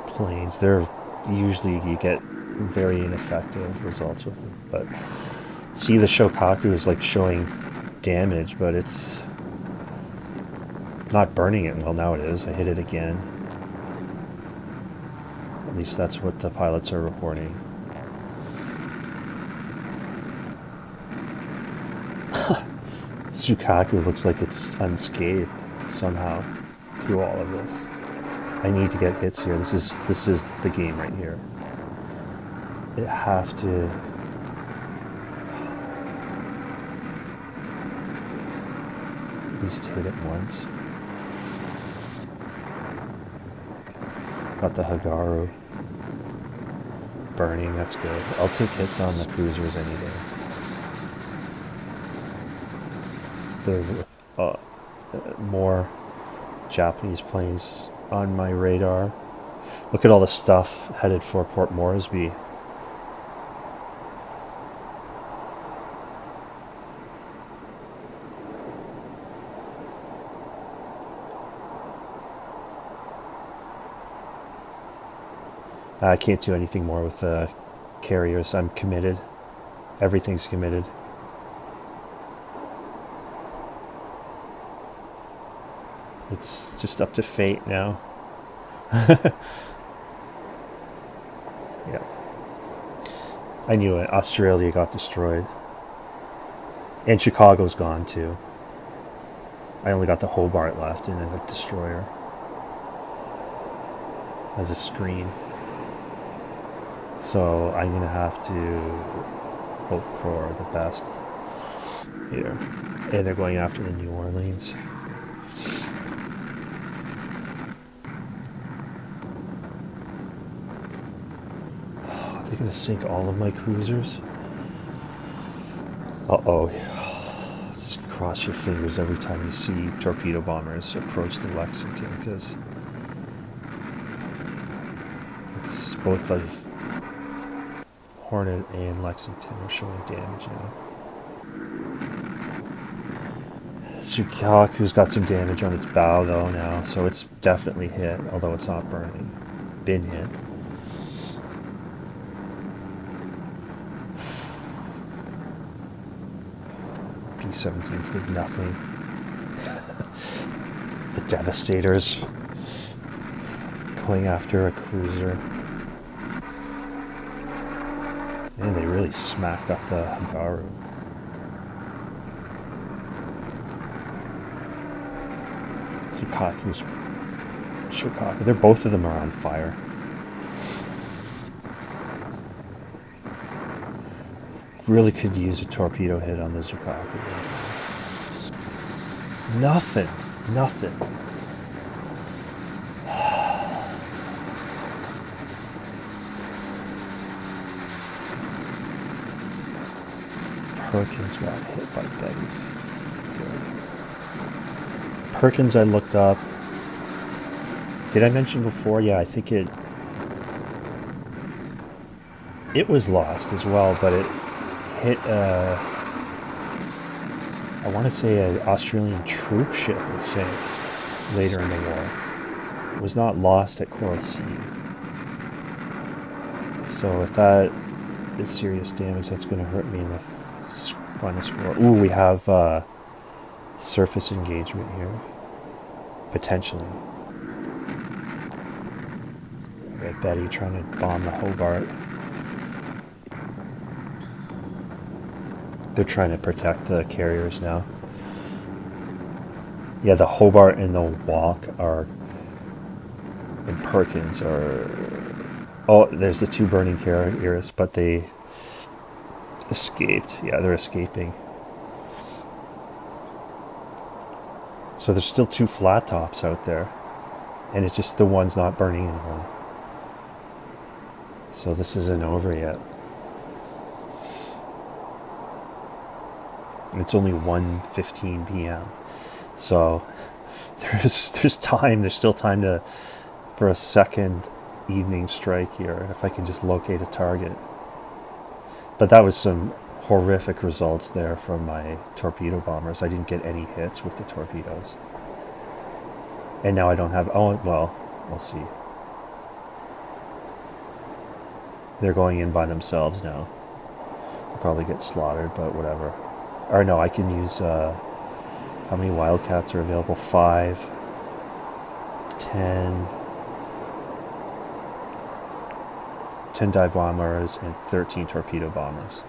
planes. They're usually, you get very ineffective results with them. But see, the Shokaku is like showing damage, but it's not burning it. Well, now it is. I hit it again. At least that's what the pilots are reporting. Tsukaku looks like it's unscathed somehow through all of this. I need to get hits here. This is the game right here. I have to at least hit it once. Got the Hagaru burning, that's good. I'll take hits on the cruisers any day. There are more Japanese planes on my radar. Look at all the stuff headed for Port Moresby. I can't do anything more with the carriers. I'm committed. Everything's committed. It's just up to fate now. Yeah. I knew it. Australia got destroyed. And Chicago's gone too. I only got the Hobart left in a destroyer as a screen. So I'm going to have to hope for the best here. And they're going after the New Orleans. They're going to sink all of my cruisers. Uh-oh. Just cross your fingers every time you see torpedo bombers approach the Lexington, because it's both the Hornet and Lexington are showing damage now. Tsukaku's got some damage on its bow though now, so it's definitely hit, although it's not burning. Been hit. B-17s did nothing. The Devastators going after a cruiser. And they really smacked up the Hagaru. Shokaku, they're both of them are on fire. Really could use a torpedo hit on the Zukaku. Nothing. Perkins got hit by Betty's. It's not good. Perkins I looked up. Did I mention before? Yeah, I think it was lost as well, but it hit I want to say an Australian troop ship and sank later in the war. It was not lost at Coral Sea. So if that is serious damage, that's going to hurt me in the final score. Ooh, we have surface engagement here. Potentially. Red Betty trying to bomb the Hobart. They're trying to protect the carriers now. Yeah, the Hobart and the Walk are... and Perkins are... Oh, there's the two burning carriers, but they escaped. Yeah, they're escaping. So there's still two flat tops out there. And it's just the one's not burning anymore. So this isn't over yet. And it's only 1:15 p.m. So there's time. There's still time for a second evening strike here, if I can just locate a target. But that was some horrific results there from my torpedo bombers. I didn't get any hits with the torpedoes. And now I don't have... Oh, well, we'll see. They're going in by themselves now. I'll probably get slaughtered, but whatever. Or no, I can use... how many Wildcats are available? 5, 10 dive bombers, and 13 torpedo bombers.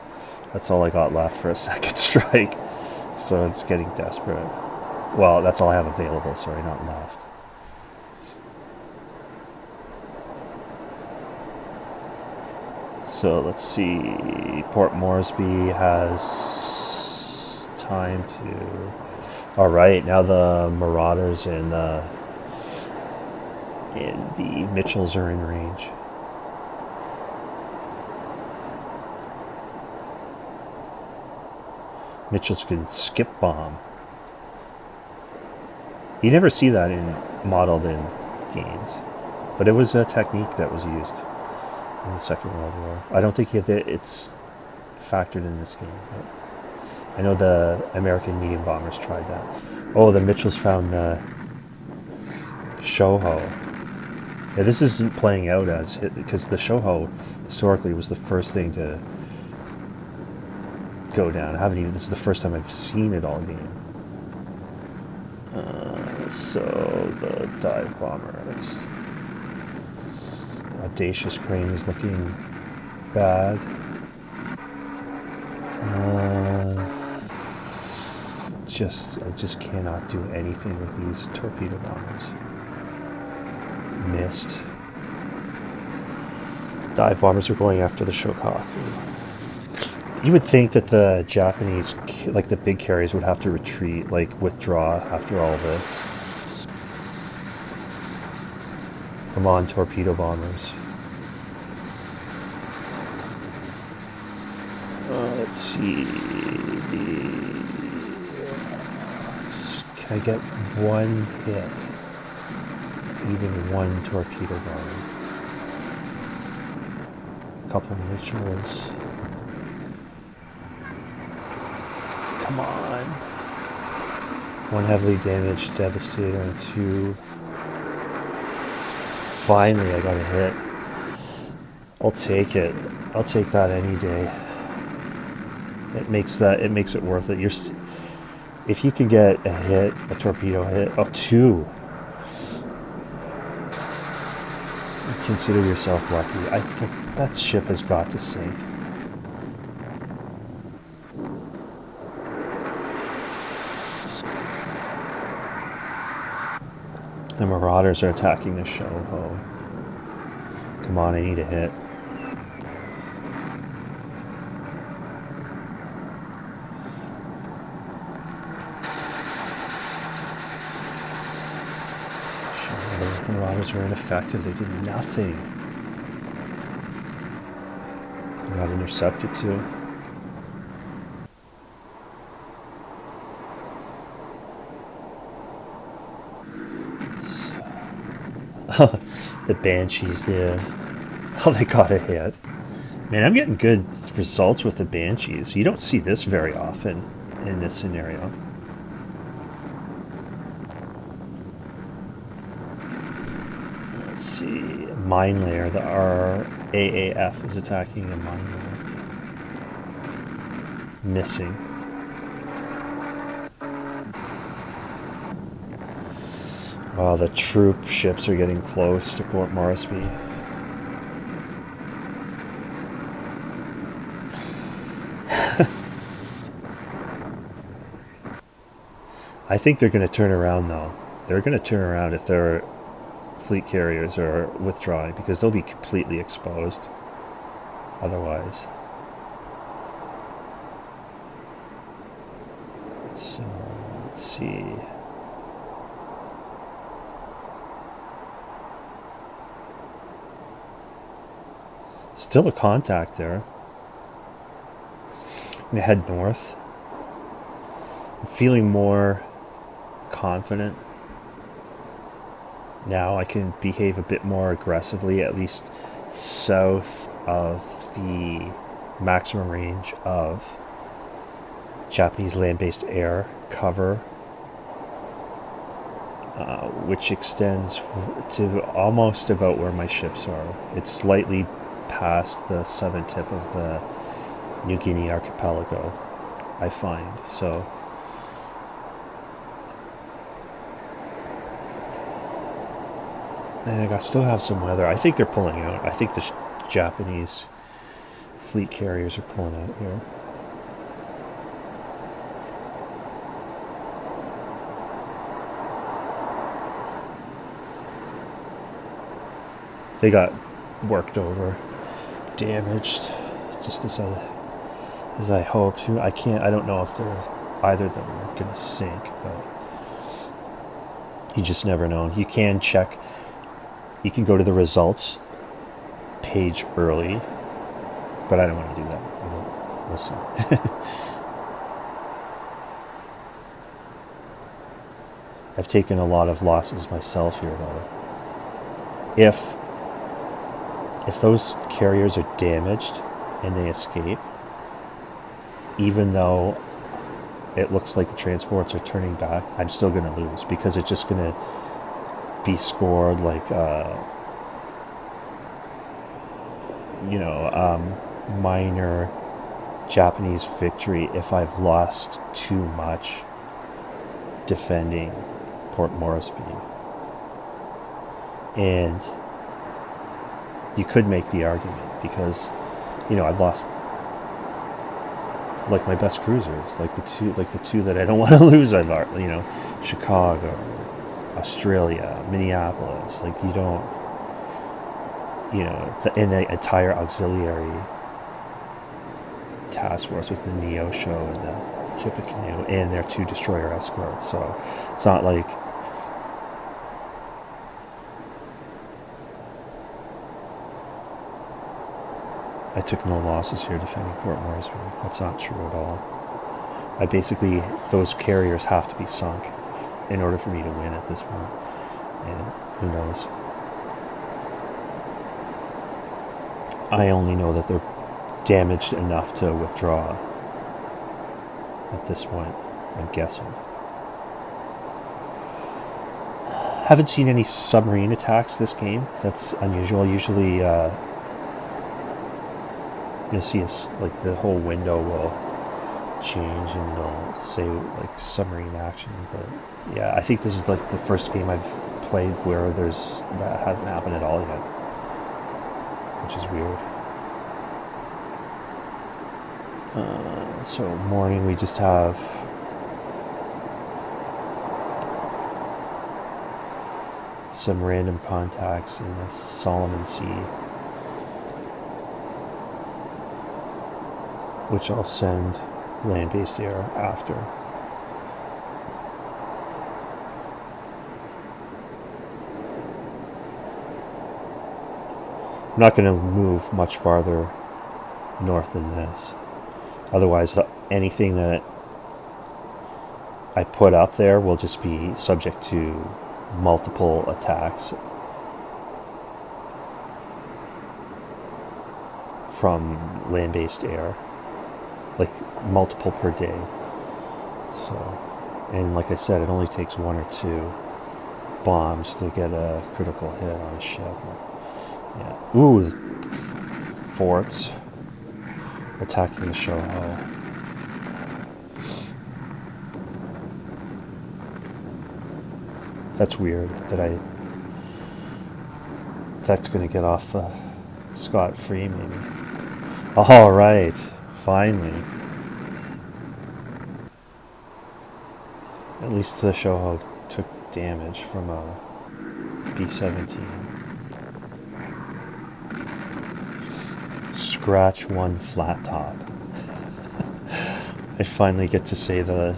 That's all I got left for a second strike. So it's getting desperate. Well, that's all I have available, sorry, not left. So let's see. Port Moresby has time to... Alright, now the Marauders and the Mitchells are in range. Mitchells can skip bomb. You never see that modeled in games, but it was a technique that was used in the Second World War. I don't think it's factored in this game, but I know the American medium bombers tried that. Oh, the Mitchells found the Shoho. Yeah, this isn't playing out as hit, because the Shoho historically was the first thing to go down. This is the first time I've seen it all game. So the dive bombers. Audacious Crane is looking bad. I just cannot do anything with these torpedo bombers. Missed. Dive bombers are going after the Shokaku. You would think that the Japanese, like the big carriers, would have to retreat, like withdraw after all this. Come on, torpedo bombers. Let's see. Can I get one hit with even one torpedo bomber? A couple Mitchells. Come on. One heavily damaged Devastator and 2. Finally, I got a hit. I'll take it. I'll take that any day. It makes it worth it. If you could get a hit, a torpedo hit, oh, two, consider yourself lucky. That ship has got to sink. The Marauders are attacking the Shoho. Come on, I need a hit. The Marauders were ineffective. They did nothing. They got intercepted too. The Banshees, they got a hit. Man, I'm getting good results with the Banshees. You don't see this very often in this scenario. Let's see. Mine layer. The RAAF is attacking a mine layer. Missing. Oh, the troop ships are getting close to Port Moresby. I think they're going to turn around, though. They're going to turn around if their fleet carriers are withdrawing, because they'll be completely exposed otherwise. So, let's see. Still a contact there. I'm going to head north. I'm feeling more confident now. I can behave a bit more aggressively, at least south of the maximum range of Japanese land-based air cover, which extends to almost about where my ships are. It's slightly past the southern tip of the New Guinea archipelago, I find. So and I still have some weather. I think they're pulling out. I think the Japanese fleet carriers are pulling out here. They got worked over, damaged, just as I hoped. I don't know if either of them are going to sink, but you just never know. You can check. You can go to the results page early, but I don't want to do that. Listen. I've taken a lot of losses myself here, though. If those carriers are damaged and they escape, even though it looks like the transports are turning back, I'm still going to lose, because it's just going to be scored like minor Japanese victory if I've lost too much defending Port Moresby. And you could make the argument, because I've lost like my best cruisers, like the two that I don't want to lose. I've Chicago, Australia, Minneapolis. Like you don't, and the entire auxiliary task force with the Neosho and the Kippecanoe and their 2 destroyer escorts. So it's not like I took no losses here defending Port Moresby. That's not true at all. Those carriers have to be sunk in order for me to win at this point. And who knows? I only know that they're damaged enough to withdraw at this point, I'm guessing. Haven't seen any submarine attacks this game. That's unusual. Usually you'll see like the whole window will change and it'll say like submarine action. But yeah, I think this is like the first game I've played where that hasn't happened at all yet, which is weird. So morning we just have some random contacts in the Solomon Sea, which I'll send land-based air after. I'm not going to move much farther north than this. Otherwise, anything that I put up there will just be subject to multiple attacks from land-based air, like multiple per day. So, and like I said, it only takes 1 or 2 bombs to get a critical hit on a ship. Yeah. Ooh, forts attacking the Shoho. That's weird that's going to get off scot-free maybe. All right, finally. At least the Shoho took damage from a B-17. Scratch one flat top. I finally get to say the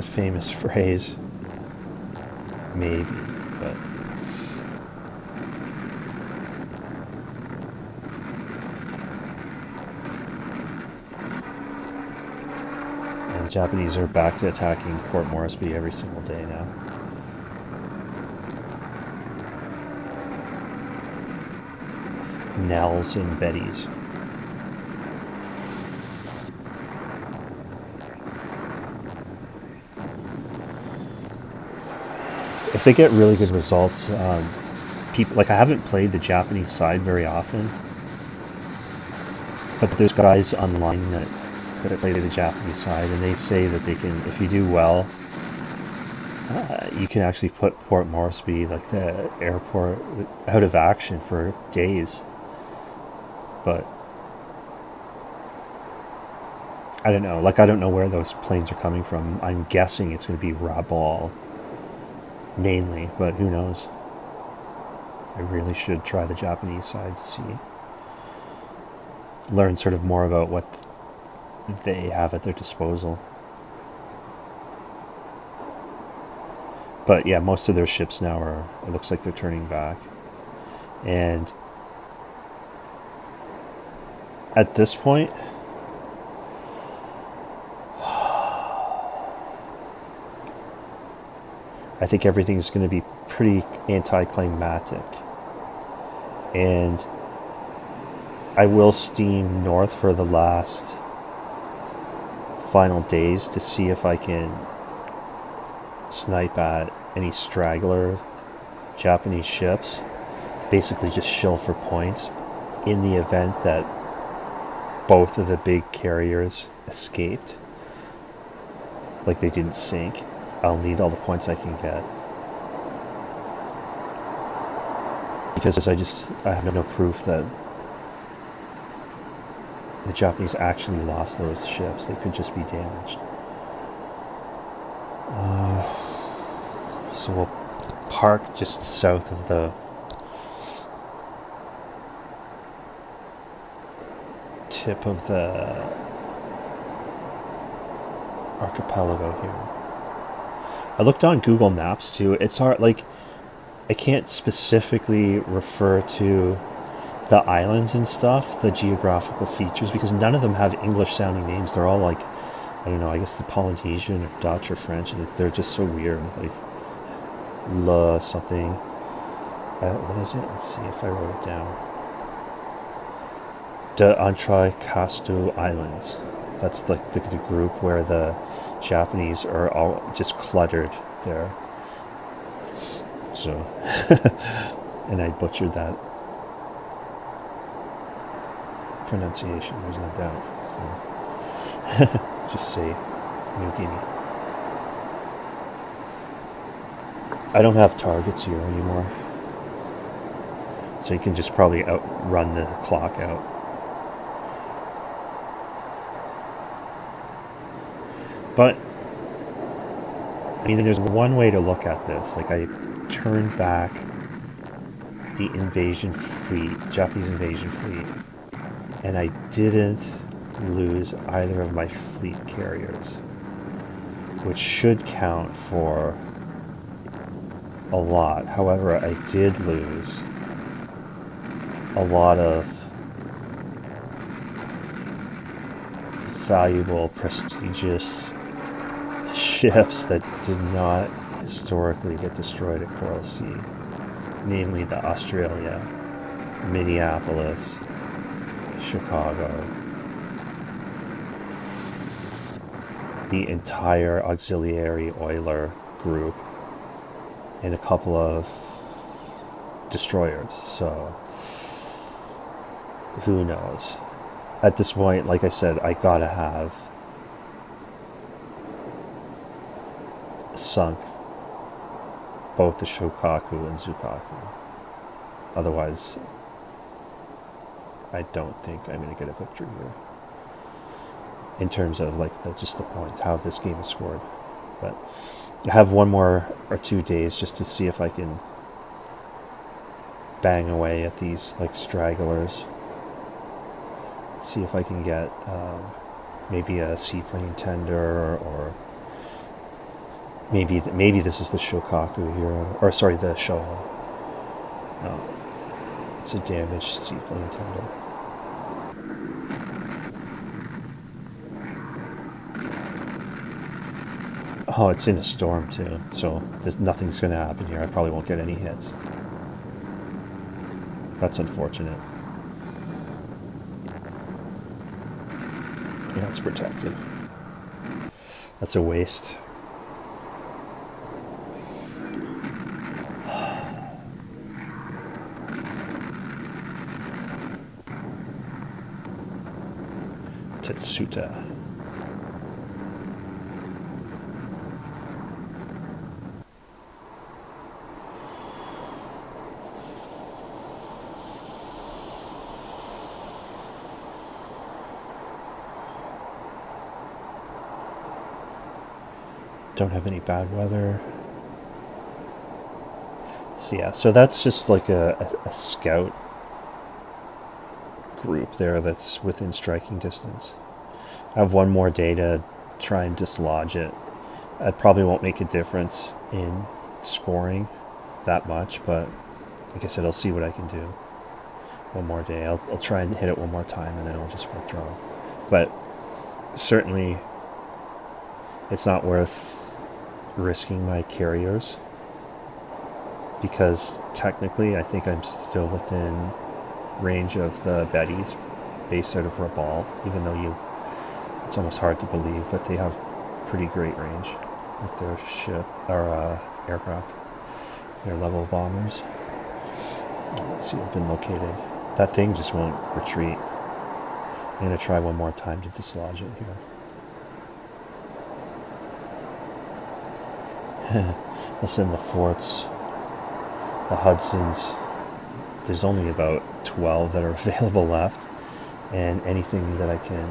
famous phrase, maybe, but and the Japanese are back to attacking Port Moresby every single day now. Nels and Bettys. If they get really good results, people like I haven't played the Japanese side very often, but there's guys online that play the Japanese side, and they say that they can, if you do well, you can actually put Port Moresby, like the airport, out of action for days. But I don't know. Like, I don't know where those planes are coming from. I'm guessing it's going to be Rabaul, mainly, but who knows? I really should try the Japanese side to see, learn sort of more about what they have at their disposal. But yeah, most of their ships now are, it looks like they're turning back. And at this point, I think everything's going to be pretty anticlimactic. And I will steam north for the last final days to see if I can snipe at any straggler Japanese ships. Basically just shill for points in the event that both of the big carriers escaped. Like they didn't sink. I'll need all the points I can get. Because I have no proof that the Japanese actually lost those ships. They could just be damaged. So we'll park just south of the tip of the archipelago here. I looked on Google Maps too. It's hard, like, I can't specifically refer to the islands and stuff, the geographical features, because none of them have English sounding names. They're all like, I don't know, I guess the Polynesian or Dutch or French, and they're just so weird. Like, La something. What is it? Let's see if I wrote it down. De Entrecasteaux Islands. That's like the group where the Japanese are all just cluttered there. So, and I butchered that pronunciation, there's no doubt. So just say New Guinea. I don't have targets here anymore, so you can just probably outrun the clock out. But I mean, there's one way to look at this. Like, I turned back the invasion fleet, Japanese invasion fleet, and I didn't lose either of my fleet carriers, which should count for a lot. However, I did lose a lot of valuable, prestigious ships that did not historically get destroyed at Coral Sea, namely the Australia, Minneapolis, Chicago, the entire auxiliary oiler group, and a couple of destroyers. So who knows? At this point, like I said, I gotta have sunk both the Shokaku and Zukaku. Otherwise, I don't think I'm going to get a victory here. In terms of like just the points, how this game is scored. But I have 1 more or 2 days just to see if I can bang away at these like stragglers. See if I can get maybe a seaplane tender, or maybe this is the Shokaku here, or sorry, the Showa. No, it's a damaged seaplane tender. Oh, it's in a storm too, so nothing's going to happen here. I probably won't get any hits. That's unfortunate. Yeah, it's protected. That's a waste. Tetsuta. Don't have any bad weather. So yeah, so that's just like a scout group there that's within striking distance. I have 1 more day to try and dislodge it. I probably won't make a difference in scoring that much, but like I said, I'll see what I can do. 1 more day. I'll try and hit it 1 more time, and then I'll just withdraw. But certainly, it's not worth risking my carriers, because technically I think I'm still within range of the Bettys based out of Rabaul, even though it's almost hard to believe, but they have pretty great range with their ship or aircraft, their level bombers. Let's see, I've been located. That thing just won't retreat. I'm going to try 1 more time to dislodge it here. I'll send the forts, the Hudsons. There's only about 12 that are available left, and anything that I can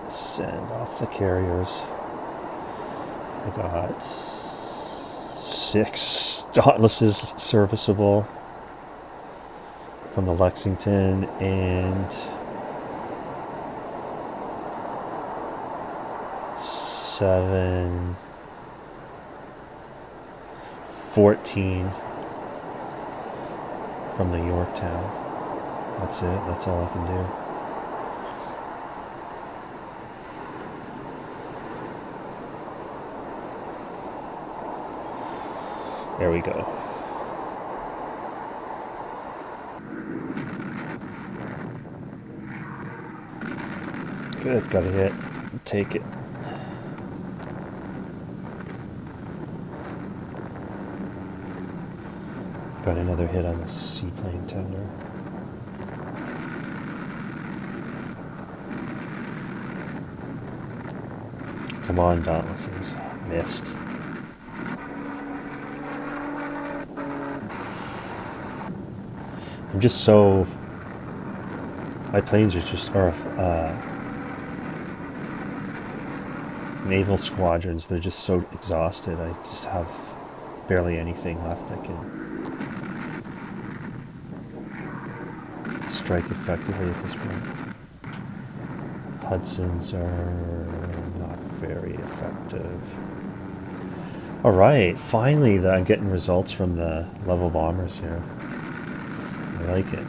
send off the carriers. I got 6 Dauntlesses serviceable from the Lexington, and 14 from the Yorktown. That's it. That's all I can do. There we go. Good, got a hit. Take it. Got another hit on the seaplane tender. Come on, Dauntlesses. Missed. I'm just so... My planes are just... Or, naval squadrons, they're just so exhausted. I just have barely anything left that can strike effectively at this point. Hudsons are not very effective. Alright, finally I'm getting results from the level bombers here. I like it.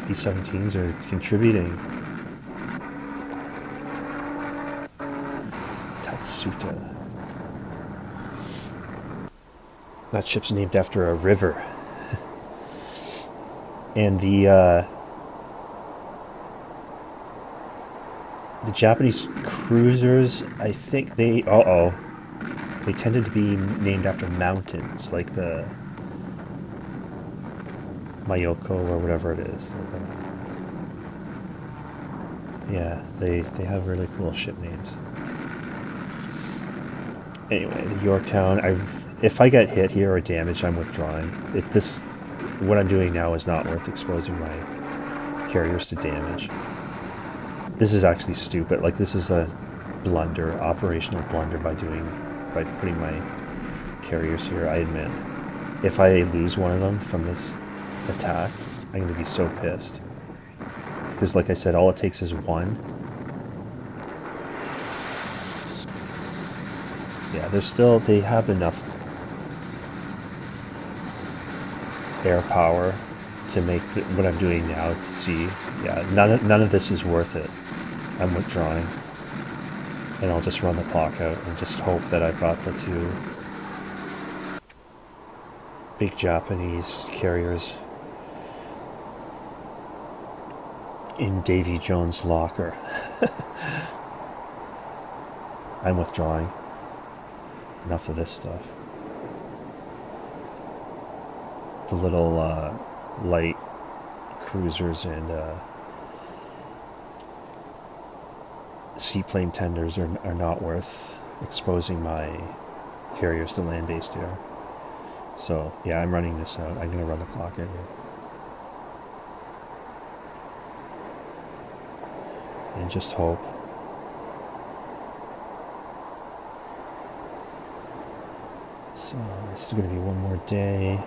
B-17s are contributing. Tatsuta. That ship's named after a river. And the Japanese cruisers, I think they... They tended to be named after mountains, like the Mayoko or whatever it is. Yeah, they have really cool ship names. Anyway, the Yorktown, if I get hit here or damaged, I'm withdrawing. What I'm doing now is not worth exposing my carriers to damage. This is actually stupid. Like, this is a blunder, operational blunder by putting my carriers here, I admit. If I lose one of them from this attack, I'm going to be so pissed. Because like I said, all it takes is one. Yeah, they have enough air power to make what I'm doing now to see. Yeah, none of this is worth it. I'm withdrawing. And I'll just run the clock out and just hope that I've got the two big Japanese carriers in Davy Jones' locker. I'm withdrawing. Enough of this stuff. The little light cruisers and seaplane tenders are not worth exposing my carriers to land-based air. So yeah, I'm running this out. I'm going to run the clock out here. And just hope. So this is going to be one more day.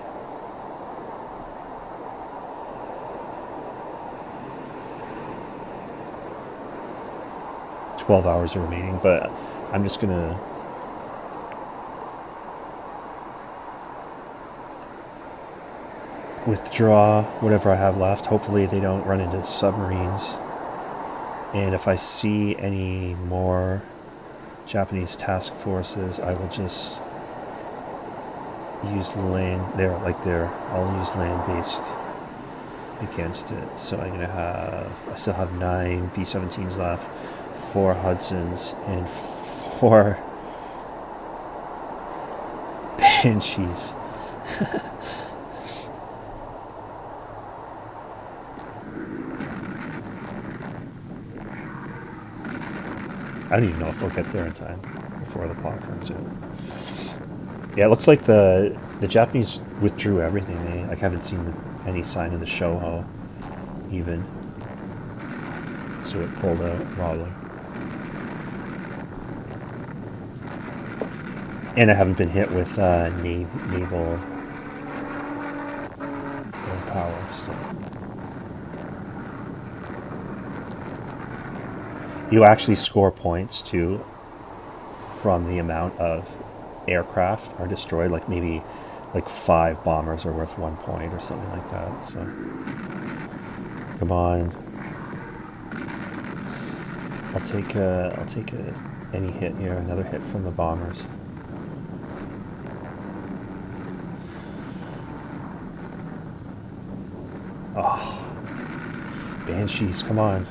Hours are remaining, but I'm just gonna withdraw whatever I have left. Hopefully they don't run into submarines, and if I see any more Japanese task forces, I will just use I'll use land-based against it. So I still have 9 B-17s left, 4 Hudsons, and 4 Banshees. I don't even know if they'll get there in time before the clock runs out. Yeah, it looks like the Japanese withdrew everything. I haven't seen any sign of the Shoho even. So it pulled out probably. And I haven't been hit with naval air power. So you actually score points too from the amount of aircraft are destroyed. Like maybe 5 bombers are worth 1 point or something like that. So come on. I'll take any hit here. Another hit from the bombers. Oh, Banshees, come on.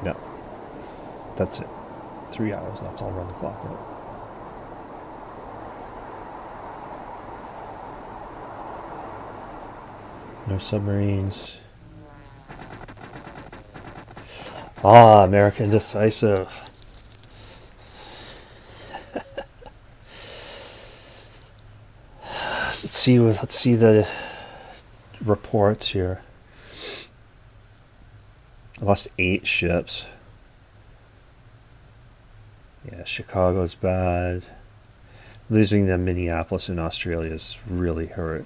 No, that's it. 3 hours left. I'll run the clock out. No of submarines. Ah, American Decisive. Let's see the reports here. I lost 8 ships. Yeah, Chicago's bad. Losing the Minneapolis in Australia is really hurt.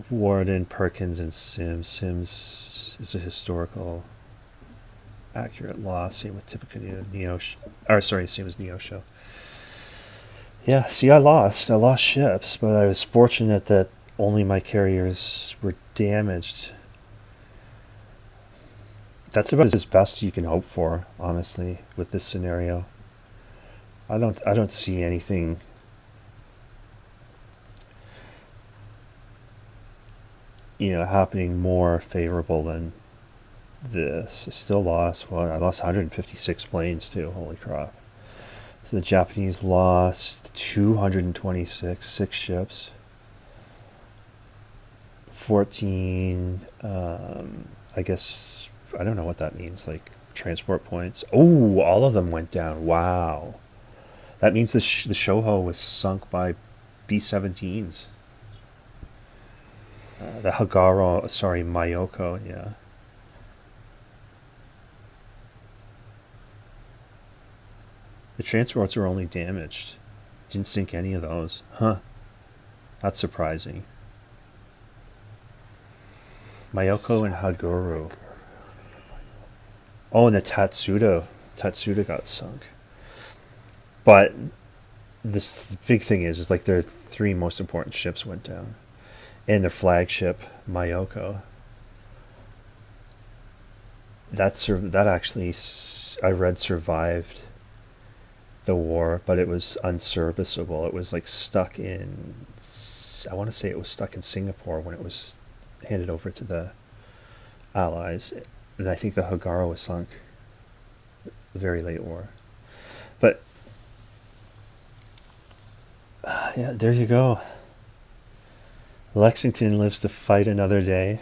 Warden, Perkins, and Sims. Sims is a historical accurate loss. Same with Tippecanoe, same as Neosho. Yeah, see, I lost ships, but I was fortunate that only my carriers were damaged. That's about as best you can hope for, honestly, with this scenario. I don't see anything happening more favorable than this. I still lost, I lost 156 planes too, holy crap. So the Japanese lost 226, 6 ships. 14, I guess, I don't know what that means, like transport points. Oh, all of them went down, wow. That means the Shoho was sunk by B-17s. The Mayoko, yeah. The transports were only damaged. Didn't sink any of those. Huh. That's surprising. Mayoko and Haguru. Oh, and the Tatsuda got sunk. But the big thing is like their 3 most important ships went down. And their flagship, Mayoko. That actually, I read, survived the war, but it was unserviceable. It was like stuck in, I want to say it was stuck in Singapore when it was handed over to the Allies. And I think the Hagara was sunk the very late war. But yeah, there you go. Lexington lives to fight another day.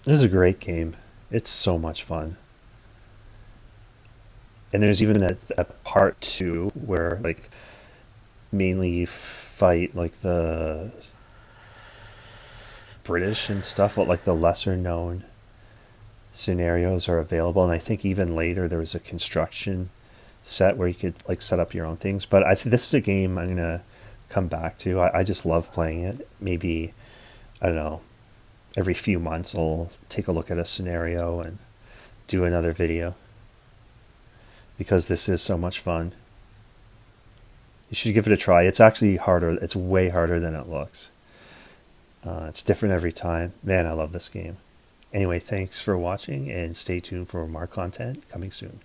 This is a great game. It's so much fun. And there's even a part 2 where like mainly you fight like the British and stuff, but like the lesser known scenarios are available. And I think even later there was a construction set where you could like set up your own things. But I think this is a game I'm gonna come back to. I just love playing it. Maybe, I don't know, every few months I'll take a look at a scenario and do another video, because this is so much fun. You should give it a try. It's actually harder. It's way harder than it looks. It's different every time. Man, I love this game. Anyway, thanks for watching, and stay tuned for more content coming soon.